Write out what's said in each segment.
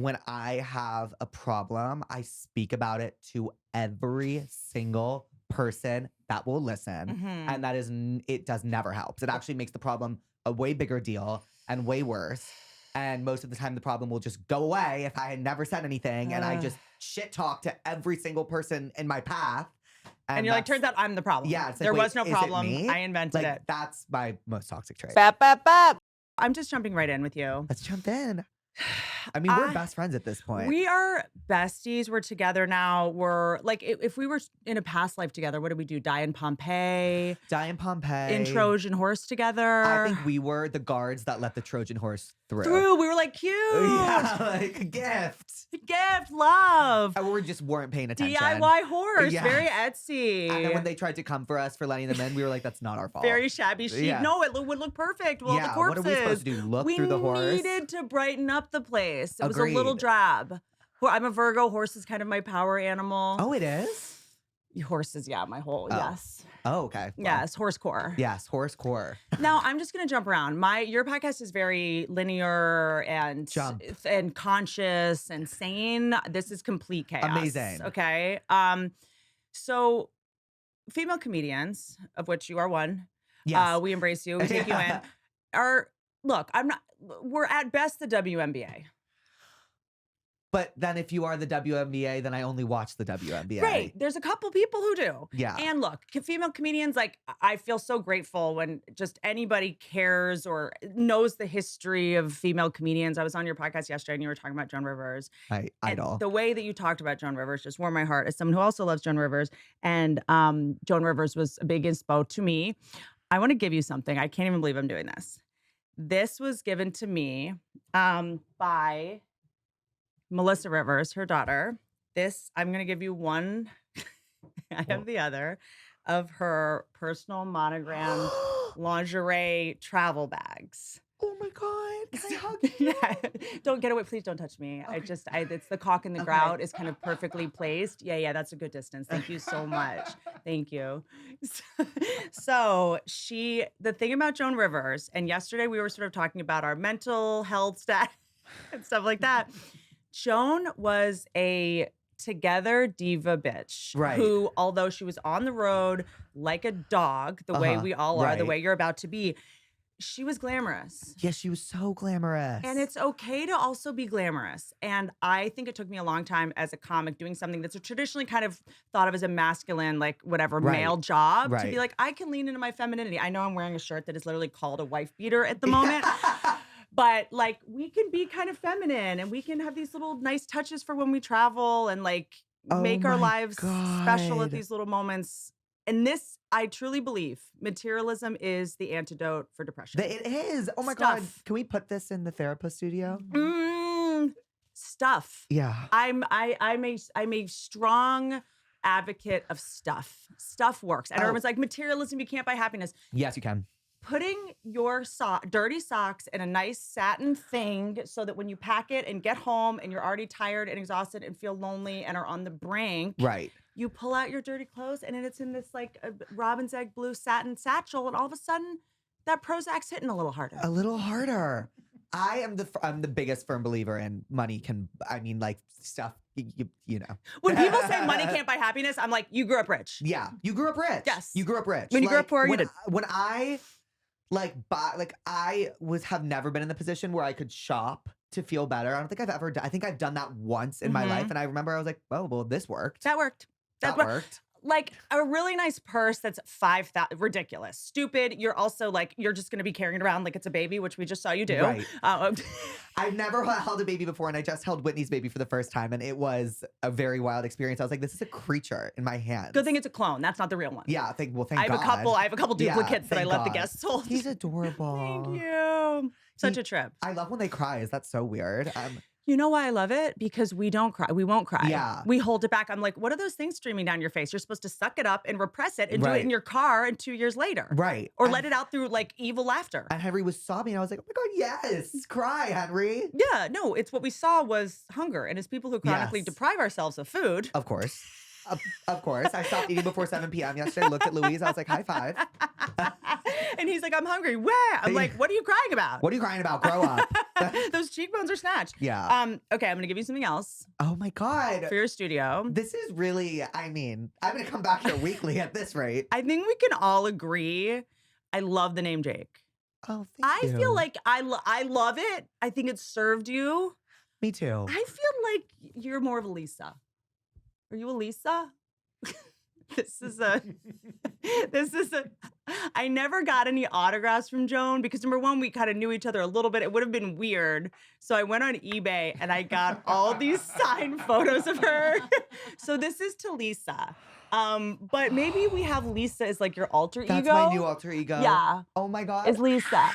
when I have a problem, I speak about it to every single person that will listen. And that is, it does never help. It actually makes the problem a way bigger deal and way worse. And most of the time, the problem will just go away if I had never said anything and I just shit talk to every single person in my path. And you're like, turns out I'm the problem. Yeah. It's like, there wait, was no is it problem. me? I invented Like, it. That's my most toxic trait. Bap, bap, bap. I'm just jumping right in with you. Let's jump in. I mean, we're best friends at this point. We are besties. We're together now. We're like, if we were in a past life together, what did we do? Die in Pompeii. In Trojan Horse together. I think we were the guards that let the Trojan horse through. We were like, cute. Yeah, like a gift. Gift, love. And we just weren't paying attention. DIY horse, Yeah. very Etsy. And then when they tried to come for us for letting them in, we were like, that's not our fault. Very shabby chic. Yeah. No, it would look perfect with all the corpses. What are we supposed to do? Look through the horse? We needed to brighten up the place. It was a Agreed. little drab. I'm a Virgo. Horse is kind of my power animal. Oh, it is? Horses, yeah, my whole, yes. Oh, okay. Yes, horse core. Yes, horse core. Now, I'm just going to jump around. Your podcast is very linear and conscious and sane. This is complete chaos. Amazing. Okay. So female comedians, of which you are one, Yes. we embrace you, we take you in, we're at best the WNBA. But then if you are the WNBA, then I only watch the WNBA. Right. There's a couple people who do. Yeah. And look, female comedians, like, I feel so grateful when just anybody cares or knows the history of female comedians. I was on your podcast yesterday and you were talking about Joan Rivers. Idol. And the way that you talked about Joan Rivers just warmed my heart as someone who also loves Joan Rivers. And Joan Rivers was a big inspo to me. I want to give you something. I can't even believe I'm doing this. This was given to me by Melissa Rivers, her daughter. I'm going to give you one. I have the other of her personal monogram lingerie travel bags. Oh my God. Can I hug you? Yeah. Don't get away. Please don't touch me. Okay. It's the cock and the grout is kind of perfectly placed. Yeah, that's a good distance. Thank you so much. Thank you. So the thing about Joan Rivers, and yesterday we were sort of talking about our mental health stat and stuff like that. Joan was a together diva bitch. Right. Who, although she was on the road like a dog, the way we all are, the way you're about to be, she was glamorous. Yeah, she was so glamorous. And it's okay to also be glamorous. And I think it took me a long time as a comic doing something that's traditionally kind of thought of as a masculine, like whatever, male job, to be like, I can lean into my femininity. I know I'm wearing a shirt that is literally called a wife beater at the moment. But like, we can be kind of feminine and we can have these little nice touches for when we travel and like make our lives special at these little moments. And this, I truly believe, materialism is the antidote for depression. It is. Oh my God. Can we put this in the therapist studio? Stuff. Yeah. I'm a strong advocate of stuff. Stuff works. And everyone's like, materialism, you can't buy happiness. Yes, you can. Putting your dirty socks in a nice satin thing so that when you pack it and get home and you're already tired and exhausted and feel lonely and are on the brink, you pull out your dirty clothes and it's in this like a robin's egg blue satin satchel, and all of a sudden that Prozac's hitting a little harder. A little harder. I'm the biggest firm believer in money like stuff, you know. When people say money can't buy happiness, I'm like, you grew up rich. Yeah, you grew up rich. Yes. You grew up rich. When you grew up poor, you did. When I have never been in the position where I could shop to feel better. I don't think I've ever done. I think I've done that once in my life, and I remember I was like, "Oh, well, this worked. That worked. That worked." Like a really nice purse that's $5,000, ridiculous, stupid. You're also like, you're just going to be carrying it around like it's a baby, which we just saw you do. Right. I've never held a baby before, and I just held Whitney's baby for the first time, and it was a very wild experience. I was like, this is a creature in my hands. Good thing it's a clone. That's not the real one. Yeah, thank God. I have a couple duplicates that I let the guests hold. He's adorable. Thank you. Such a trip. I love when they cry. Is that so weird? You know why I love it? Because we don't cry. We won't cry. Yeah. We hold it back. I'm like, what are those things streaming down your face? You're supposed to suck it up and repress it and do it in your car and 2 years later. Right. Or let it out through like evil laughter. And Henry was sobbing. I was like, oh my God, yes. Cry, Henry. Yeah, no, it's what we saw was hunger. And as people who chronically deprive ourselves of food. Of course. Of course. I stopped eating before 7 p.m. yesterday. Looked at Louise. I was like, high five. And he's like, I'm hungry. Where? I'm like, what are you crying about? What are you crying about? Grow up. Those cheekbones are snatched. Yeah. Okay, I'm going to give you something else. Oh my God. For your studio. This is really, I mean, I'm going to come back here weekly at this rate. I think we can all agree. I love the name Jake. Oh, thank you. I feel like I love it. I think it's served you. Me too. I feel like you're more of a Lisa. Are you a Lisa? This is a, I never got any autographs from Joan because number one, we kind of knew each other a little bit. It would have been weird. So I went on eBay and I got all these signed photos of her. So this is to Lisa. But maybe we have Lisa as like your alter ego. That's my new alter ego. Yeah. Oh my God. Is Lisa.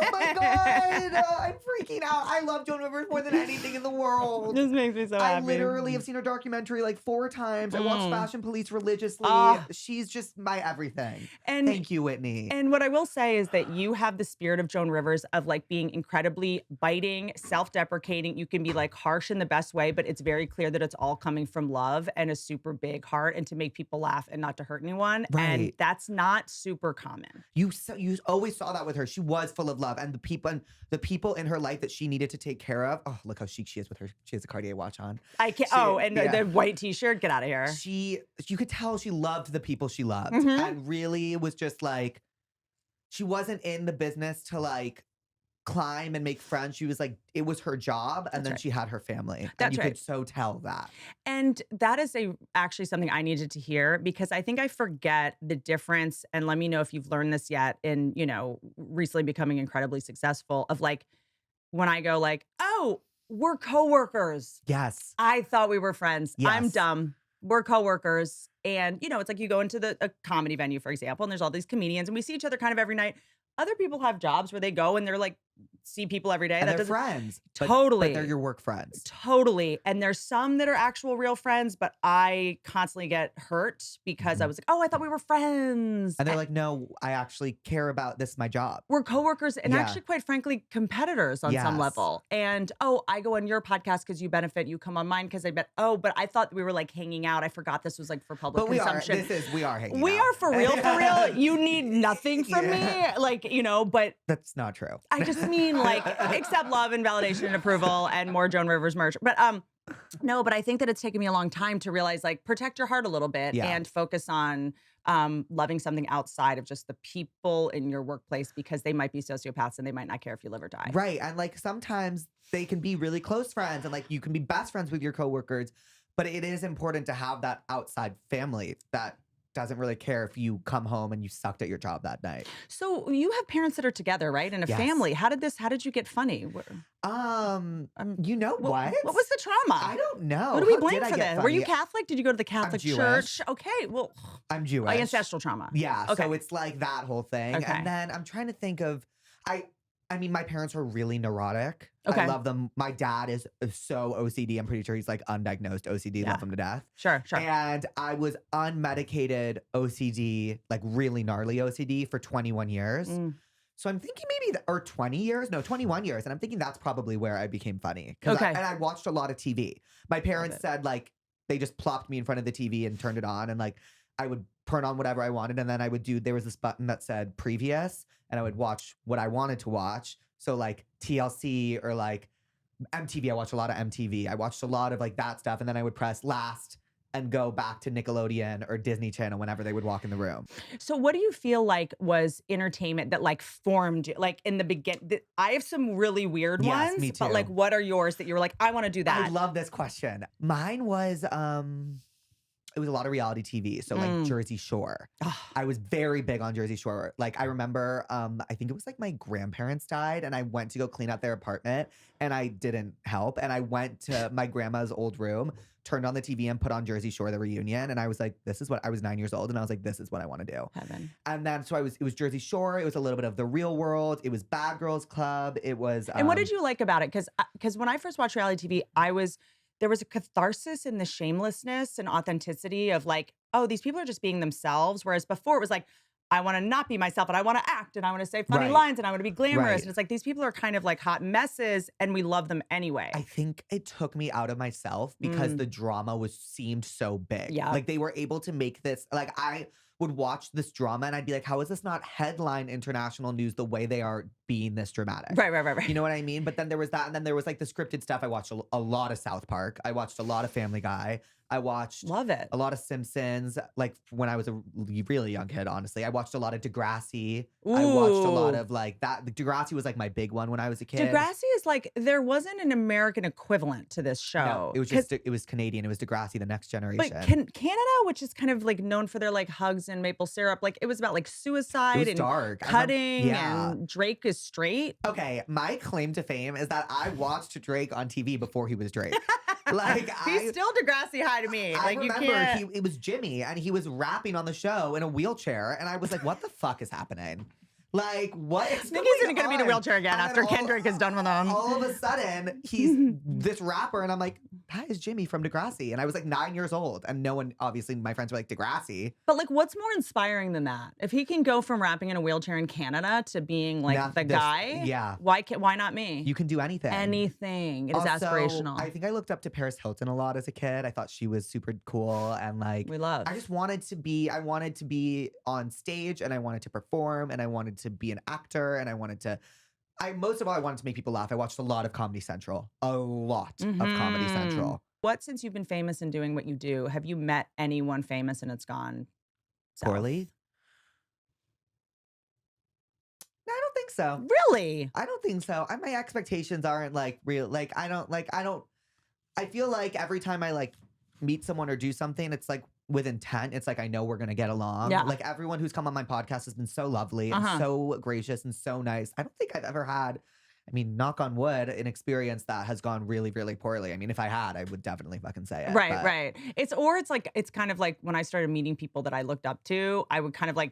Oh my God. I'm freaking out. I love Joan Rivers more than anything in the world. This makes me so happy. I literally have seen her documentary like 4 times. I watch Fashion Police religiously. She's just my everything. And thank you, Whitney. And what I will say is that you have the spirit of Joan Rivers of like being incredibly biting, self-deprecating. You can be like harsh in the best way, but it's very clear that it's all coming from love and a super big heart and to make people laugh and not to hurt anyone. Right. And that's not super common. You always saw that with her. She was full of love, and the people in her life that she needed to take care of. Oh, look how chic she is with her. She has a Cartier watch on. I can't. The white T-shirt. Get out of here. You could tell she loved the people she loved, and really was just like, she wasn't in the business to like climb and make friends. She was like, it was her job, and then she had her family. And you could so tell that. And that is actually something I needed to hear because I think I forget the difference. And let me know if you've learned this yet in, recently becoming incredibly successful of like, when I go like, oh, we're coworkers. Yes. I thought we were friends. Yes. I'm dumb. We're coworkers. And, it's like you go into a comedy venue, for example, and there's all these comedians and we see each other kind of every night. Other people have jobs where they go and they're like, see people every day. And they're friends. Totally. But they're your work friends. Totally. And there's some that are actual real friends, but I constantly get hurt because I was like, oh, I thought we were friends. And they're like, no, I actually care about this, my job. We're coworkers and actually, quite frankly, competitors on some level. And, I go on your podcast because you benefit. You come on mine because I bet, but I thought we were like hanging out. I forgot this was like for public consumption. We are hanging out. We are for real, for real. You need nothing from me. Like, but. That's not true. I just mean like accept love and validation and approval and more Joan Rivers merch. But no, but I think that it's taken me a long time to realize like protect your heart a little bit and focus on loving something outside of just the people in your workplace because they might be sociopaths and they might not care if you live or die. Right. And like sometimes they can be really close friends and like you can be best friends with your coworkers, but it is important to have that outside family that doesn't really care if you come home and you sucked at your job that night. So you have parents that are together, right? And a family. How did you get funny? You know what? What was the trauma? I don't know. What do we blame for this? Were you Catholic? Did you go to the Catholic church? Okay, well. I'm Jewish. Ancestral trauma. Yeah, okay. So it's like that whole thing. Okay. And then I'm trying to think of, I mean, my parents are really neurotic. Okay. I love them. My dad is so OCD. I'm pretty sure he's like undiagnosed OCD. Love him to death. Sure. And I was unmedicated OCD, like really gnarly OCD for 21 years. So I'm thinking maybe, or 20 years? No, 21 years. And I'm thinking that's probably where I became funny. Okay. And I watched a lot of TV. My parents said like, they just plopped me in front of the TV and turned it on. And like, I would turn on whatever I wanted. And then I would there was this button that said previous. And I would watch what I wanted to watch. So like TLC or like MTV. I watched a lot of MTV. I watched a lot of like that stuff. And then I would press last and go back to Nickelodeon or Disney Channel whenever they would walk in the room. So what do you feel like was entertainment that like formed you? Like in the beginning, I have some really weird ones. Me too. But like what are yours that you were like, I want to do that? I love this question. Mine was, it was a lot of reality TV. So like Jersey Shore. I was very big on Jersey Shore. Like I remember, I think it was like my grandparents died and I went to go clean out their apartment and I didn't help. And I went to my grandma's old room, turned on the TV and put on Jersey Shore, the reunion. And I was like, I was 9 years old. And I was like, this is what I want to do. Heaven. And then, so it was Jersey Shore. It was a little bit of The Real World. It was Bad Girls Club. It was. And what did you like about it? Because when I first watched reality TV, there was a catharsis in the shamelessness and authenticity of like, oh, these people are just being themselves. Whereas before it was like, I want to not be myself and I want to act and I want to say funny lines and I want to be glamorous. And it's like, these people are kind of like hot messes and we love them anyway. I think it took me out of myself because the drama seemed so big. Yeah. Like they were able to make this, like would watch this drama and I'd be like, how is this not headline international news the way they are being this dramatic? Right. You know what I mean? But then there was that, and then there was like the scripted stuff. I watched a lot of South Park. I watched a lot of Family Guy. I watched Love it. a lot of Simpsons, like when I was a really young kid, honestly. I watched a lot of Degrassi. I watched a lot of like that. Degrassi was like my big one when I was a kid. Degrassi is like, there wasn't an American equivalent to this show. No, it was Canadian. It was Degrassi, The Next Generation. But Canada, which is kind of like known for their like hugs and maple syrup, like it was about like suicide and dark. cutting, and Drake is straight. Okay, my claim to fame is that I watched Drake on TV before he was Drake. Like he's still Degrassi high to me. I like remember you can't. it was Jimmy and he was rapping on the show in a wheelchair, and I was like, "What the fuck is happening? Like, what is I think he's going to be in a wheelchair again after Kendrick is done with him. All of a sudden, he's this rapper, and I'm like, that is Jimmy from Degrassi. And I was like 9 years old, and no one, obviously, my friends were like, Degrassi. But like, what's more inspiring than that? If he can go from rapping in a wheelchair in Canada to being like the guy, why not me? You can do anything. Anything. It is aspirational. I think I looked up to Paris Hilton a lot as a kid. I thought she was super cool, and like, I just wanted to be on stage, and I wanted to perform, and I wanted to be an actor. And I wanted to, most of all, I wanted to make people laugh. I watched a lot of Comedy Central. A lot of Comedy Central. What, since you've been famous and doing what you do, have you met anyone famous and it's gone poorly? No, I don't think so. Really? I don't think so. My expectations aren't like real. Like, I feel like every time I like meet someone or do something, it's like with intent. It's like, I know we're going to get along. Yeah. Like everyone who's come on my podcast has been so lovely and so gracious and so nice. I don't think I've ever had, I mean, knock on wood, an experience that has gone really, really poorly. I mean, if I had, I would definitely fucking say it. Right. It's kind of like when I started meeting people that I looked up to, I would kind of like,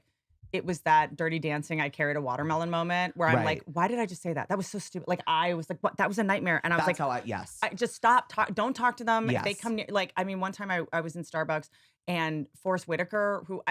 it was that Dirty Dancing, I carried a watermelon moment where I'm like, why did I just say that? That was so stupid. Like, I was like, what? That was a nightmare. And I was I just stop. Don't talk to them. If they come near, like, I mean, one time I was in Starbucks and Forrest Whitaker, who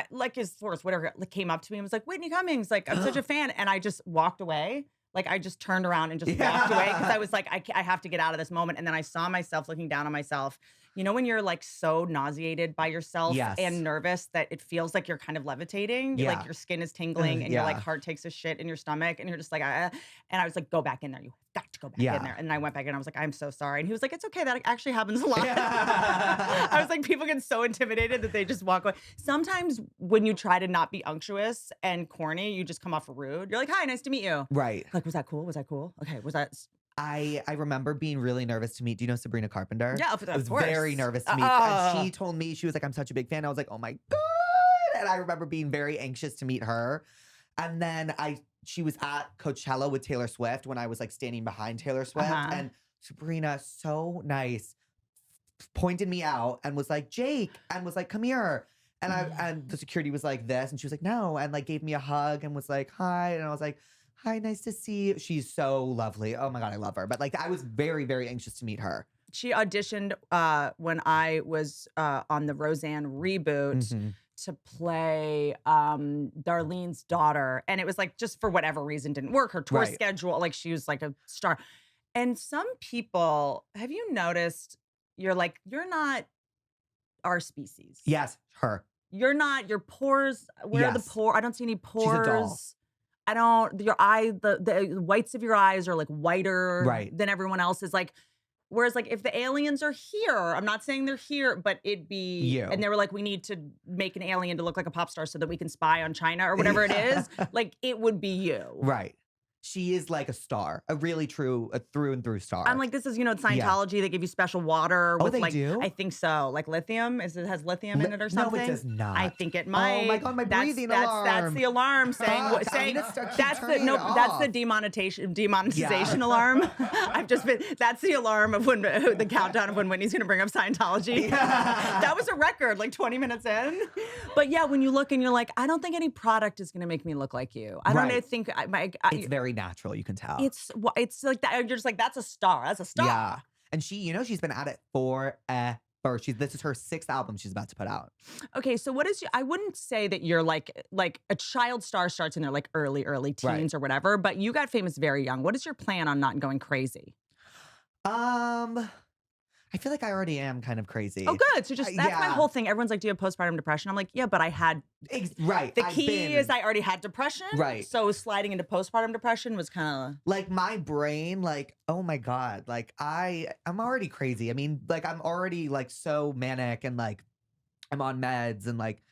Forrest Whitaker, came up to me and was like, Whitney Cummings, like, I'm such a fan. And I just walked away. Like, I just turned around and just walked away because I was like, I have to get out of this moment. And then I saw myself looking down on myself. You know, when you're like so nauseated by yourself and nervous that it feels like you're kind of levitating, like your skin is tingling and your like heart takes a shit in your stomach and you're just like, and I was like, go back in there. You got to go back in there. And then I went back in. I was like, I'm so sorry. And he was like, it's okay. That actually happens a lot. I was like, people get so intimidated that they just walk away. Sometimes when you try to not be unctuous and corny, you just come off rude. You're like, hi, nice to meet you. Right. Like, was that cool? Was that cool? Okay. Was that... I remember being really nervous to meet. Do you know Sabrina Carpenter? Yeah, of course. I was very nervous to meet. And she told me, she was like, I'm such a big fan. I was like, oh my God. And I remember being very anxious to meet her. And then she was at Coachella with Taylor Swift when I was like standing behind Taylor Swift. And Sabrina, so nice, pointed me out and was like, Jake, and was like, come here. And and the security was like this. And she was like, no. And like gave me a hug and was like, hi. And I was like, hi, nice to see you. She's so lovely. Oh my God, I love her. But like, I was very, very anxious to meet her. She auditioned when I was on the Roseanne reboot to play Darlene's daughter. And it was like, just for whatever reason, didn't work. Her tour schedule, like she was like a star. And some people, have you noticed, you're not our species. Yes, her. You're not, your pores, where are the pores? I don't see any pores. She's a doll. The whites of your eyes are like whiter than everyone else's. Like, whereas like if the aliens are here, I'm not saying they're here, but it'd be you. And they were like, we need to make an alien to look like a pop star so that we can spy on China or whatever it is. Like, it would be you. Right. She is like a star, a really true, a through and through star. I'm like, this is, Scientology. They give you special water. Oh, with they do? I think so. Like lithium. It has lithium in it or something? No, it does not. I think it might. Oh my God, my breathing alarm. That's the alarm saying, that's the demonetization alarm. That's the alarm of when the countdown of when Whitney's going to bring up Scientology. That was a record, like 20 minutes in. But yeah, when you look and you're like, I don't think any product is going to make me look like you. I don't think it's very natural, you can tell. It's like that. You're just like, that's a star. That's a star. Yeah. And she, she's been at it forever. This is her 6th album she's about to put out. Okay, so I wouldn't say that you're like a child star starts in their like early teens or whatever, but you got famous very young. What is your plan on not going crazy? I I feel like I already am kind of crazy. Oh, good. So that's my whole thing. Everyone's like, do you have postpartum depression? I'm like, yeah, but I had. Right. The key is I already had depression. Right. So sliding into postpartum depression was kind of. Like my brain, like, oh my God, like I'm already crazy. I mean, like I'm already like so manic and like I'm on meds and like,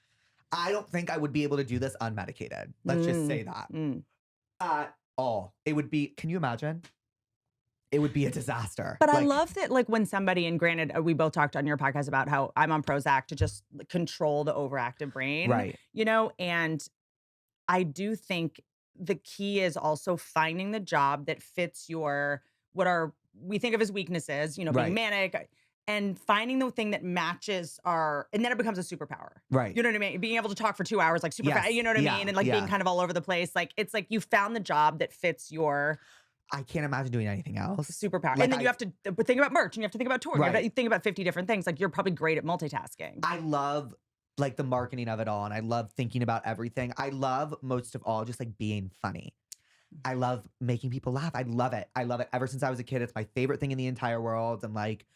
I don't think I would be able to do this unmedicated. Let's just say that. At all. It would be, can you imagine? It would be a disaster. But I love that, like, when somebody, and granted, we both talked on your podcast about how I'm on Prozac to just control the overactive brain. Right. You know, and I do think the key is also finding the job that fits we think of as weaknesses, you know, being manic, and finding the thing that matches and then it becomes a superpower. Right. You know what I mean? Being able to talk for 2 hours, like super fast, you know what I mean? And like being kind of all over the place. Like, it's like you found the job that fits your. I can't imagine doing anything else. Superpower. Like, and then you have to think about merch, and you have to think about touring. Right. You have to think about 50 different things. Like, you're probably great at multitasking. I love like the marketing of it all, and I love thinking about everything. I love most of all just like being funny. I love making people laugh. I love it. I love it. Ever since I was a kid, it's my favorite thing in the entire world. And like,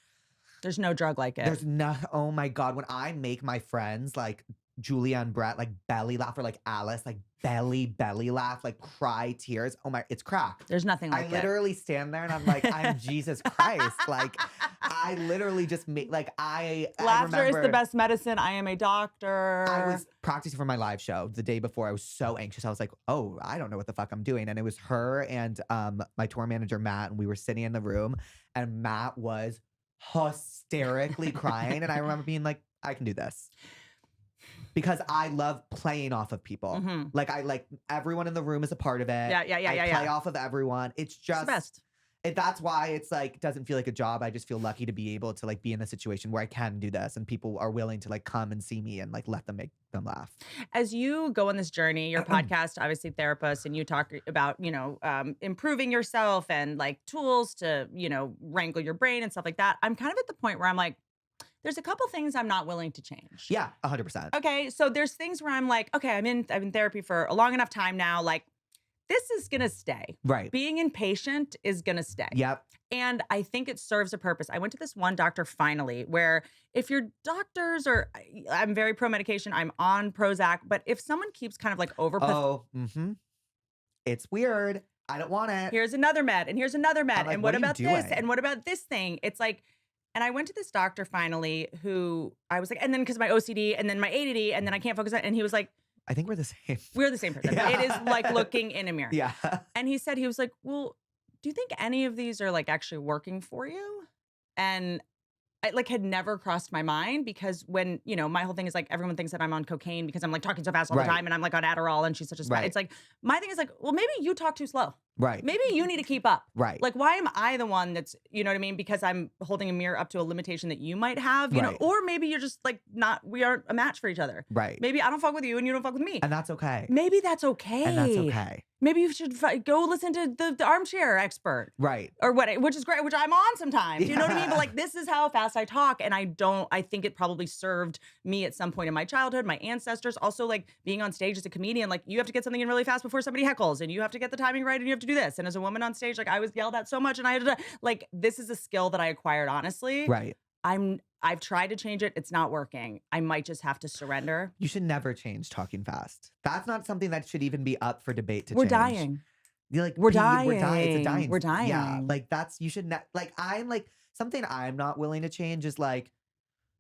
there's no drug like it. Oh my God, when I make my friends like Julia and Brett like belly laugh, or like Alice like belly laugh, like cry tears. Oh my, it's crack. There's nothing like it. I literally stand there and I'm like, I'm Jesus Christ. Like, I literally just make like laughter is the best medicine. I am a doctor. I was practicing for my live show the day before. I was so anxious. I was like, oh, I don't know what the fuck I'm doing. And it was her and my tour manager Matt, and we were sitting in the room, and Matt was hysterically crying. And I remember being like, I can do this. Because I love playing off of people. Like, everyone in the room is a part of it. I play off of everyone. It's just the best. That's why it's like, doesn't feel like a job. I just feel lucky to be able to like be in a situation where I can do this, and people are willing to like come and see me and like let them make them laugh. As you go on this journey, your podcast, obviously therapist, and you talk about, you know, improving yourself and like tools to, you know, wrangle your brain and stuff like that. I'm kind of at the point where I'm like, there's a couple things I'm not willing to change. Yeah, 100%. Okay, so there's things where I'm like, okay, I've been in therapy for a long enough time now. Like, this is gonna stay. Right. Being impatient is gonna stay. Yep. And I think it serves a purpose. I went to this one doctor finally, where if your doctors are, I'm very pro medication, I'm on Prozac, but if someone keeps kind of like it's weird. I don't want it. Here's another med, and here's another med, like, and what about this, doing? and what about this thing? It's like. And I went to this doctor finally, who I was like, and then because my OCD, and then my ADD, and then I can't focus on, and he was like, I think we're the same. We're the same person. Yeah. It is like looking in a mirror. Yeah. And he was like, well, do you think any of these are like actually working for you? And I like had never crossed my mind, because when, you know, my whole thing is like, everyone thinks that I'm on cocaine because I'm like talking so fast all the time, and I'm like on Adderall, and she's such a spy. It's like, my thing is like, well, maybe you talk too slow. Right. Maybe you need to keep up. Right. Like, why am I the one that's, you know what I mean? Because I'm holding a mirror up to a limitation that you might have, you know, or maybe you're just like we aren't a match for each other. Right. Maybe I don't fuck with you and you don't fuck with me. And that's okay. Maybe that's okay. And that's okay. Maybe you should go listen to the armchair expert. Right. Or what, which is great, which I'm on sometimes. You know what I mean? But like, this is how fast I talk. And I think it probably served me at some point in my childhood, my ancestors. Also, like being on stage as a comedian, like you have to get something in really fast before somebody heckles, and you have to get the timing right, and you have to do this. And as a woman on stage, like I was yelled at so much, and I had to, like, this is a skill that I acquired, honestly. Right. I've tried to change it. It's not working. I might just have to surrender. You should never change talking fast. That's not something that should even be up for debate to We're change. Dying. You're like, we're dying. We're dying. It's a dying. We're dying. Yeah. Like you should not, like, I'm like, something I'm not willing to change is like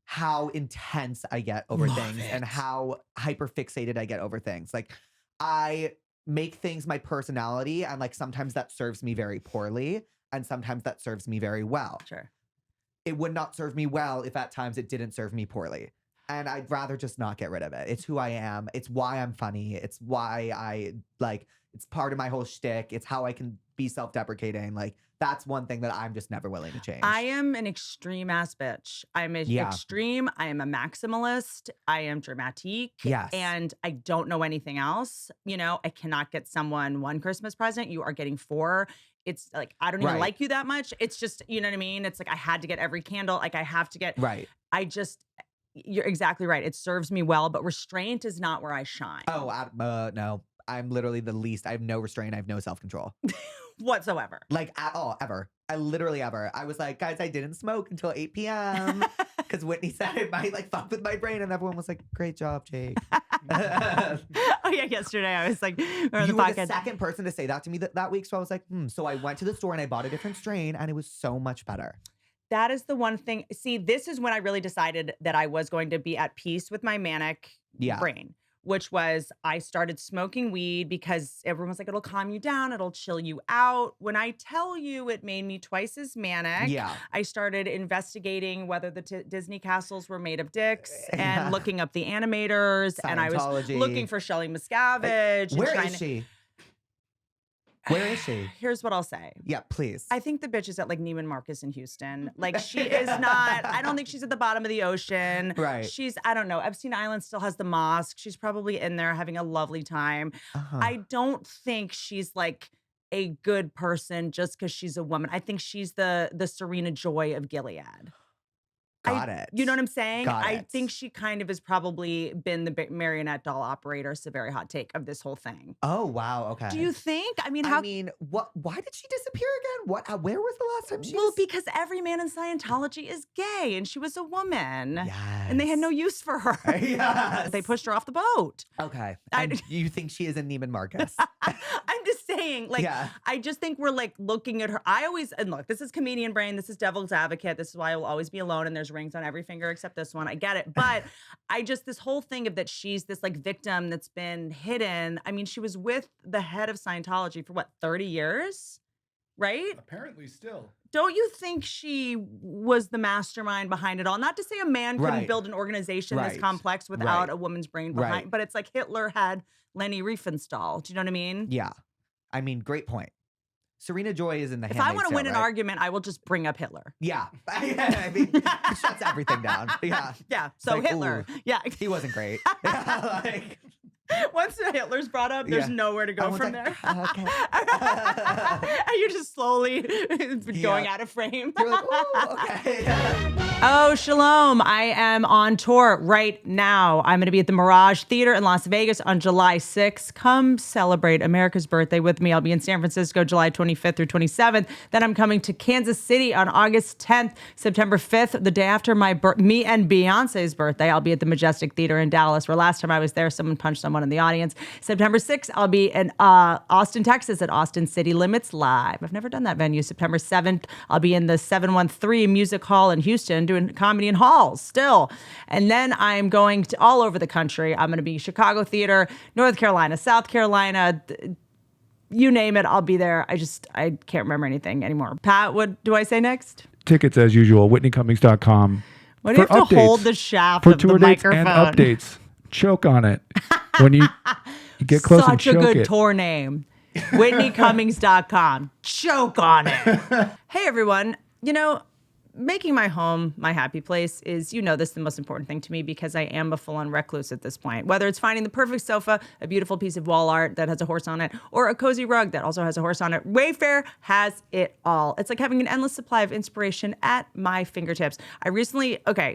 how intense I get over things and how hyper fixated I get over things. Like, I make things my personality, and like sometimes that serves me very poorly, and sometimes that serves me very well. Sure. It would not serve me well if at times it didn't serve me poorly. And I'd rather just not get rid of it. It's who I am. It's why I'm funny. It's why I like, it's part of my whole shtick. It's how I can be self-deprecating. Like, that's one thing that I'm just never willing to change. I am an extreme ass bitch. I'm an extreme. I am a maximalist. I am dramatique. Yes. And I don't know anything else. You know, I cannot get someone one Christmas present. You are getting 4. It's like, I don't even like you that much. It's just, you know what I mean? It's like, I had to get every candle. Like, I have to get, you're exactly right. It serves me well, but restraint is not where I shine. Oh, no. I'm literally the least. I have no restraint. I have no self-control. whatsoever. Like at all, ever. I literally ever. I was like, guys, I didn't smoke until 8 p.m. because Whitney said it might like fuck with my brain, and everyone was like, great job, Jake. Oh yeah, yesterday I was like, you were the second person to say that to me that week, so I was like, So I went to the store and I bought a different strain, and it was so much better. That is the one thing. See, this is when I really decided that I was going to be at peace with my manic brain, which was I started smoking weed because everyone was like, it'll calm you down. It'll chill you out. When I tell you it made me twice as manic, I started investigating whether the Disney castles were made of dicks and looking up the animators. And I was looking for Shelley Miscavige. Like, where is she? Where is she? Here's what I'll say. Yeah, please. I think the bitch is at like Neiman Marcus in Houston. Like she is not, I don't think she's at the bottom of the ocean. Right. She's, I don't know, Epstein Island still has the mosque. She's probably in there having a lovely time. I don't think she's like a good person just because she's a woman. I think she's the Serena Joy of Gilead. Got it. You know what I'm saying? I think she kind of has probably been the marionette doll operator. It's a very hot take of this whole thing. Oh, wow. Okay. Do you think? I mean, why did she disappear again? Where was the last time she Well, because every man in Scientology is gay and she was a woman. Yes. And they had no use for her. Yes. They pushed her off the boat. Okay. And you think she is in Neiman Marcus? I'm just saying, like, I just think we're like looking at her. And look, this is comedian brain. This is devil's advocate. This is why I will always be alone. And there's rings on every finger except this one. I get it. But this whole thing of that she's this like victim that's been hidden. I mean, she was with the head of Scientology for what, 30 years? Right? Apparently still. Don't you think she was the mastermind behind it all? Not to say a man couldn't build an organization this complex without a woman's brain behind, but it's like Hitler had Leni Riefenstahl. Do you know what I mean? Yeah. I mean, great point. Serena Joy is in the If I want to win an argument, I will just bring up Hitler. Yeah. I mean, it shuts everything down. Yeah. Yeah. So like, Hitler. Ooh, yeah. He wasn't great. Once Hitler's brought up, there's nowhere to go from there. Okay. And you're just slowly going out of frame. You're like, ooh, okay. Oh, shalom. I am on tour right now. I'm going to be at the Mirage Theater in Las Vegas on July 6th. Come celebrate America's birthday with me. I'll be in San Francisco July 25th through 27th. Then I'm coming to Kansas City on August 10th, September 5th, the day after me and Beyonce's birthday. I'll be at the Majestic Theater in Dallas, where last time I was there, someone punched someone in the audience. September 6th, I'll be in Austin, Texas at Austin City Limits Live. I've never done that venue. September 7th, I'll be in the 713 Music Hall in Houston doing comedy in halls still. And then I'm going to all over the country. I'm going to be Chicago Theater, North Carolina, South Carolina, you name it, I'll be there. I can't remember anything anymore. Pat, what do I say next? Tickets as usual, WhitneyCummings.com. Why do you have to hold the shaft for of tour the dates microphone? And updates. Choke on it. When you get close and choke it. Such a good tour name. WhitneyCummings.com. Choke on it. Hey, everyone. You know, making my home my happy place is, this the most important thing to me because I am a full-on recluse at this point. Whether it's finding the perfect sofa, a beautiful piece of wall art that has a horse on it, or a cozy rug that also has a horse on it, WAYFAIR has it all. It's like having an endless supply of inspiration at my fingertips.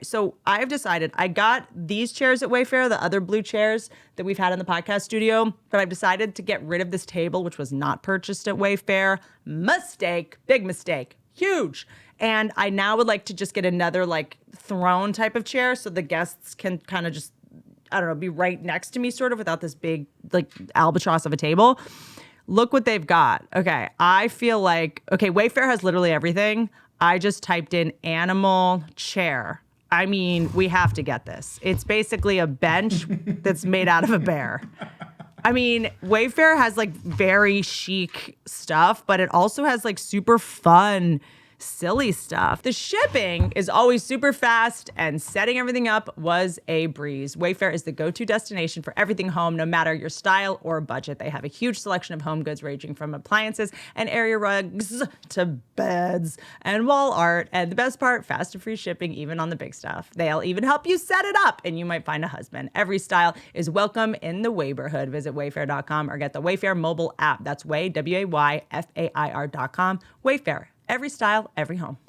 So I've decided I got these chairs at WAYFAIR, the other blue chairs that we've had in the podcast studio, but I've decided to get rid of this table, which was not purchased at WAYFAIR. Mistake, big mistake, huge. And I now would like to just get another like throne type of chair so the guests can kind of just, be right next to me sort of without this big like albatross of a table. Look what they've got. Okay, I feel like, WAYFAIR has literally everything. I just typed in animal chair. I mean, we have to get this. It's basically a bench that's made out of a bear. I mean, WAYFAIR has like very chic stuff, but it also has like super fun, silly stuff. The shipping is always super fast, and setting everything up was a breeze. WAYFAIR is the go-to destination for everything home, no matter your style or budget. They have a huge selection of home goods ranging from appliances and area rugs to beds and wall art. And the best part, fast and free shipping, even on the big stuff. They'll even help you set it up, and you might find a husband. Every style is welcome in the Wayborhood. Visit wayfair.com or get the WAYFAIR mobile app. That's WAYFAIR.com. WAYFAIR. Every style, every home.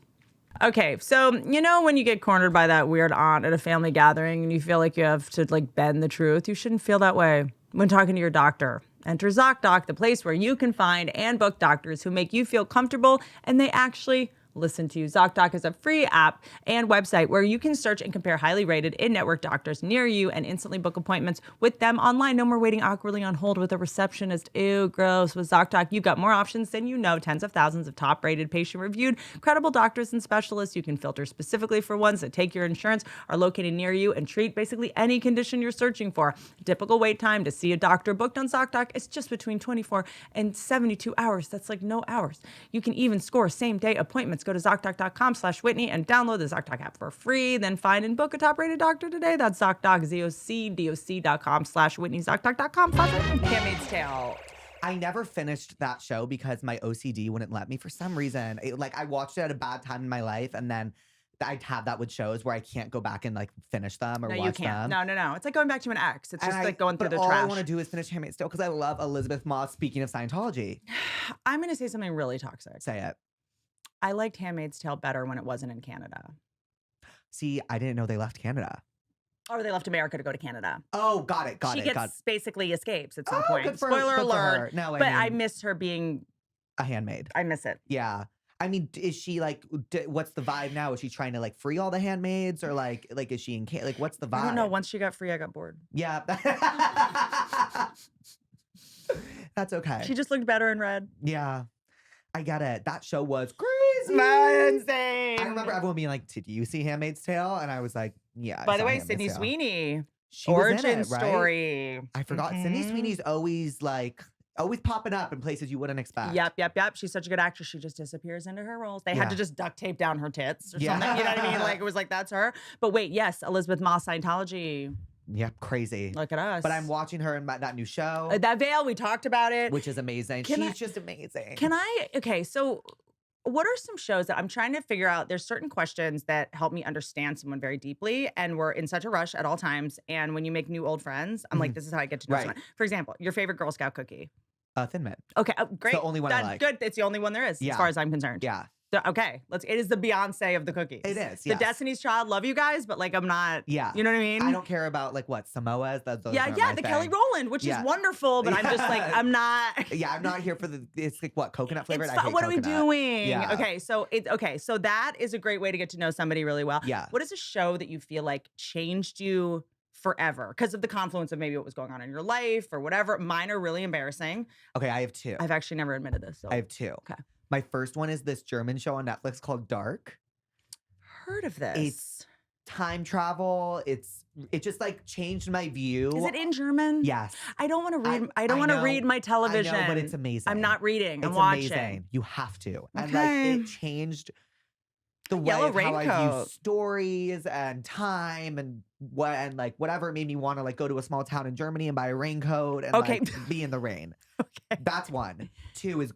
Okay, so when you get cornered by that weird aunt at a family gathering and you feel like you have to like bend the truth, you shouldn't feel that way when talking to your doctor. Enter ZocDoc, the place where you can find and book doctors who make you feel comfortable and they actually listen to you. ZocDoc is a free app and website where you can search and compare highly rated in-network doctors near you and instantly book appointments with them online. No more waiting awkwardly on hold with a receptionist. Ew, gross. With ZocDoc, you've got more options than you know. Tens of thousands of top-rated, patient-reviewed, credible doctors and specialists. You can filter specifically for ones that take your insurance, are located near you, and treat basically any condition you're searching for. Typical wait time to see a doctor booked on ZocDoc is just between 24 and 72 hours. That's like no hours. You can even score same-day appointments. Go to ZocDoc.com/Whitney and download the ZocDoc app for free. Then find and book a top-rated doctor today. That's ZocDoc, ZocDoc.com/Whitney, ZocDoc.com/Whitney. Handmaid's Tale. I never finished that show because my OCD wouldn't let me for some reason. I watched it at a bad time in my life, and then I'd have that with shows where I can't go back and like finish them or watch them. No, you can't. No. It's like going back to an ex. It's just like going through the trash. All I want to do is finish Handmaid's Tale because I love Elizabeth Moss. Speaking of Scientology, I'm going to say something really toxic. Say it. I liked Handmaid's Tale better when it wasn't in Canada. See, I didn't know they left Canada. Or they left America to go to Canada. Oh, got it. She basically escapes at some point. Good for Spoiler good alert. For her. No, I miss her being a handmaid. I miss it. Yeah. I mean, is she like, what's the vibe now? Is she trying to like free all the handmaids or like is she in, like, what's the vibe? I don't know. Once she got free, I got bored. Yeah. That's okay. She just looked better in red. Yeah. I get it. That show was crazy. Insane. I remember everyone being like, did you see Handmaid's Tale? And I was like, yeah. By the way, Sydney Sweeney. She origin was in it, right? story. I forgot. Sydney Sweeney's always popping up in places you wouldn't expect. Yep. She's such a good actress. She just disappears into her roles. They had to just duct tape down her tits or something. You know what I mean? Like it was like, that's her. But wait, yes, Elizabeth Moss, Scientology. Yep, crazy. Look at us. But I'm watching her in that new show. That Veil, we talked about it. Which is amazing. She's just amazing. Okay, so what are some shows that I'm trying to figure out? There's certain questions that help me understand someone very deeply, and we're in such a rush at all times. And when you make new old friends, I'm like, this is how I get to know someone. For example, your favorite Girl Scout cookie. Thin Mint. Okay, great. It's the only one I like. Good. It's the only one there is, as far as I'm concerned. Yeah. Okay, it is the Beyonce of the cookies. It is, The Destiny's Child, love you guys, but like I'm not, you know what I mean? I don't care about like what, Samoas? Those the Kelly Rowland, which is wonderful, but I'm just like, I'm not. Yeah, I'm not here for it's like what, coconut flavored? I hate what coconut. Are we doing? Yeah. Okay, so that is a great way to get to know somebody really well. Yeah. What is a show that you feel like changed you forever because of the confluence of maybe what was going on in your life or whatever? Mine are really embarrassing. Okay, I have two. I've actually never admitted this. So. I have two. Okay. My first one is this German show on Netflix called Dark. Heard of this. It's time travel. It just like changed my view. Is it in German? Yes. I don't want to read. I don't want to read my television. I know, but it's amazing. I'm not reading. I'm it's watching. Amazing. You have to. Okay. And like it changed the way of how I view stories and time and whatever. It made me want to like go to a small town in Germany and buy a raincoat and like be in the rain. Okay. That's one. Two is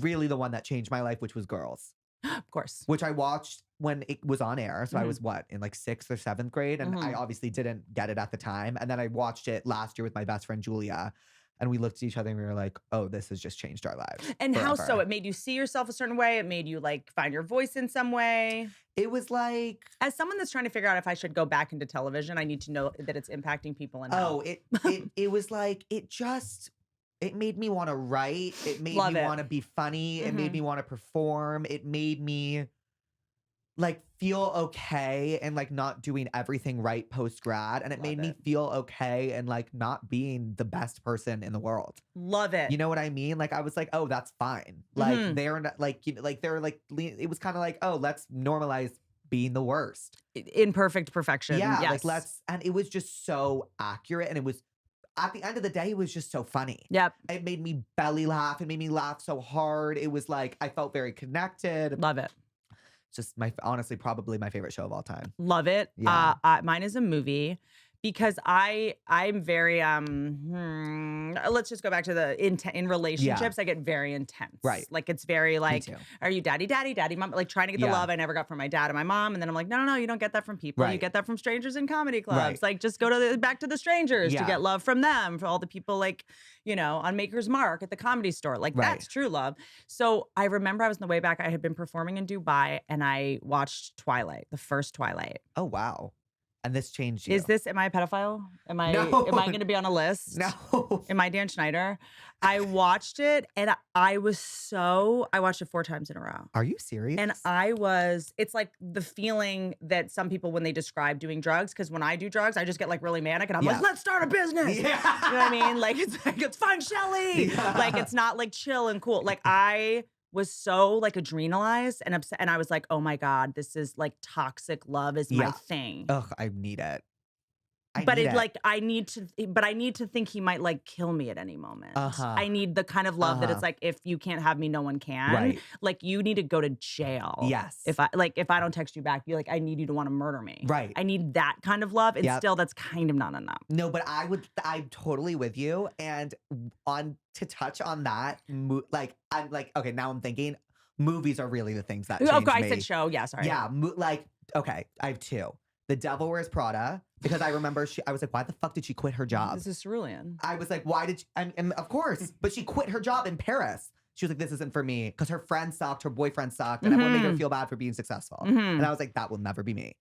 really the one that changed my life, which was Girls. Of course. Which I watched when it was on air. So I was in like 6th or 7th grade. And I obviously didn't get it at the time. And then I watched it last year with my best friend Julia. And we looked at each other and we were like, oh, this has just changed our lives. And forever. How so? It made you see yourself a certain way? It made you like find your voice in some way? It was like, as someone that's trying to figure out if I should go back into television, I need to know that it's impacting people and how. It was like, it made me want to write. It made me want to be funny. It made me want to perform. It made me like feel okay and like not doing everything right post grad. And it made me feel okay and like not being the best person in the world. Love it. You know what I mean? Like I was like, oh, that's fine. Like they're not like, they're like, it was kind of like, oh, let's normalize being the worst. Imperfect perfection. Yeah. Yes. Like and it was just so accurate. And it was, at the end of the day, it was just so funny. Yep. It made me belly laugh. It made me laugh so hard. It was like, I felt very connected. Love it. Just honestly, probably my favorite show of all time. Love it. Yeah. Mine is a movie because I'm very, let's just go back to in relationships, I get very intense. Right. Like it's very like, are you daddy, mom? Like trying to get the love I never got from my dad and my mom. And then I'm like, no, you don't get that from people. You get that from strangers in comedy clubs. Like just go back to the strangers to get love from them, for all the people like, on Maker's Mark at the Comedy Store. Like that's true love. So I remember I was on the way back. I had been performing in Dubai and I watched Twilight, the first Twilight. Oh, wow. And this changed you. Am I a pedophile? Am I No. going to be on a list? No. Am I Dan Schneider? I watched it and I watched it 4 times in a row. Are you serious? And it's like the feeling that some people when they describe doing drugs, because when I do drugs, I just get like really manic and I'm like, let's start a business. Yeah. You know what I mean? Like it's fun, Shelly. Yeah. Like it's not like chill and cool. Like I was so like adrenalized and upset. And I was like, oh my God, this is like toxic love is my thing. Ugh, I need it. I need to think he might like kill me at any moment. I need the kind of love that it's like, if you can't have me, no one can. Right. Like you need to go to jail. Yes. If I don't text you back, you're like, I need you to want to murder me. Right. I need that kind of love. And still that's kind of not enough. No, but I'm totally with you. And to touch on that, like, I'm like, okay, now I'm thinking movies are really the things that changed me. I said show. Yeah, sorry. Yeah. Okay, I have 2. The Devil Wears Prada, because I remember I was like, why the fuck did she quit her job? This is cerulean. I was like, why did she, and of course, but she quit her job in Paris. She was like, this isn't for me, because her friend sucked, her boyfriend sucked, and everyone made her feel bad for being successful. And I was like, that will never be me.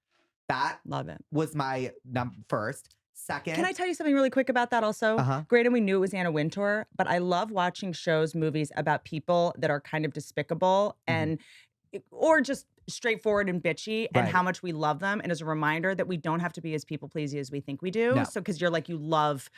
That Love it. was my first. Second. Can I tell you something really quick about that also? Granted, we knew it was Anna Wintour, but I love watching shows, movies about people that are kind of despicable or just straightforward and bitchy and how much we love them. And as a reminder that we don't have to be as people pleasy as we think we do. No. So, because you're like, you love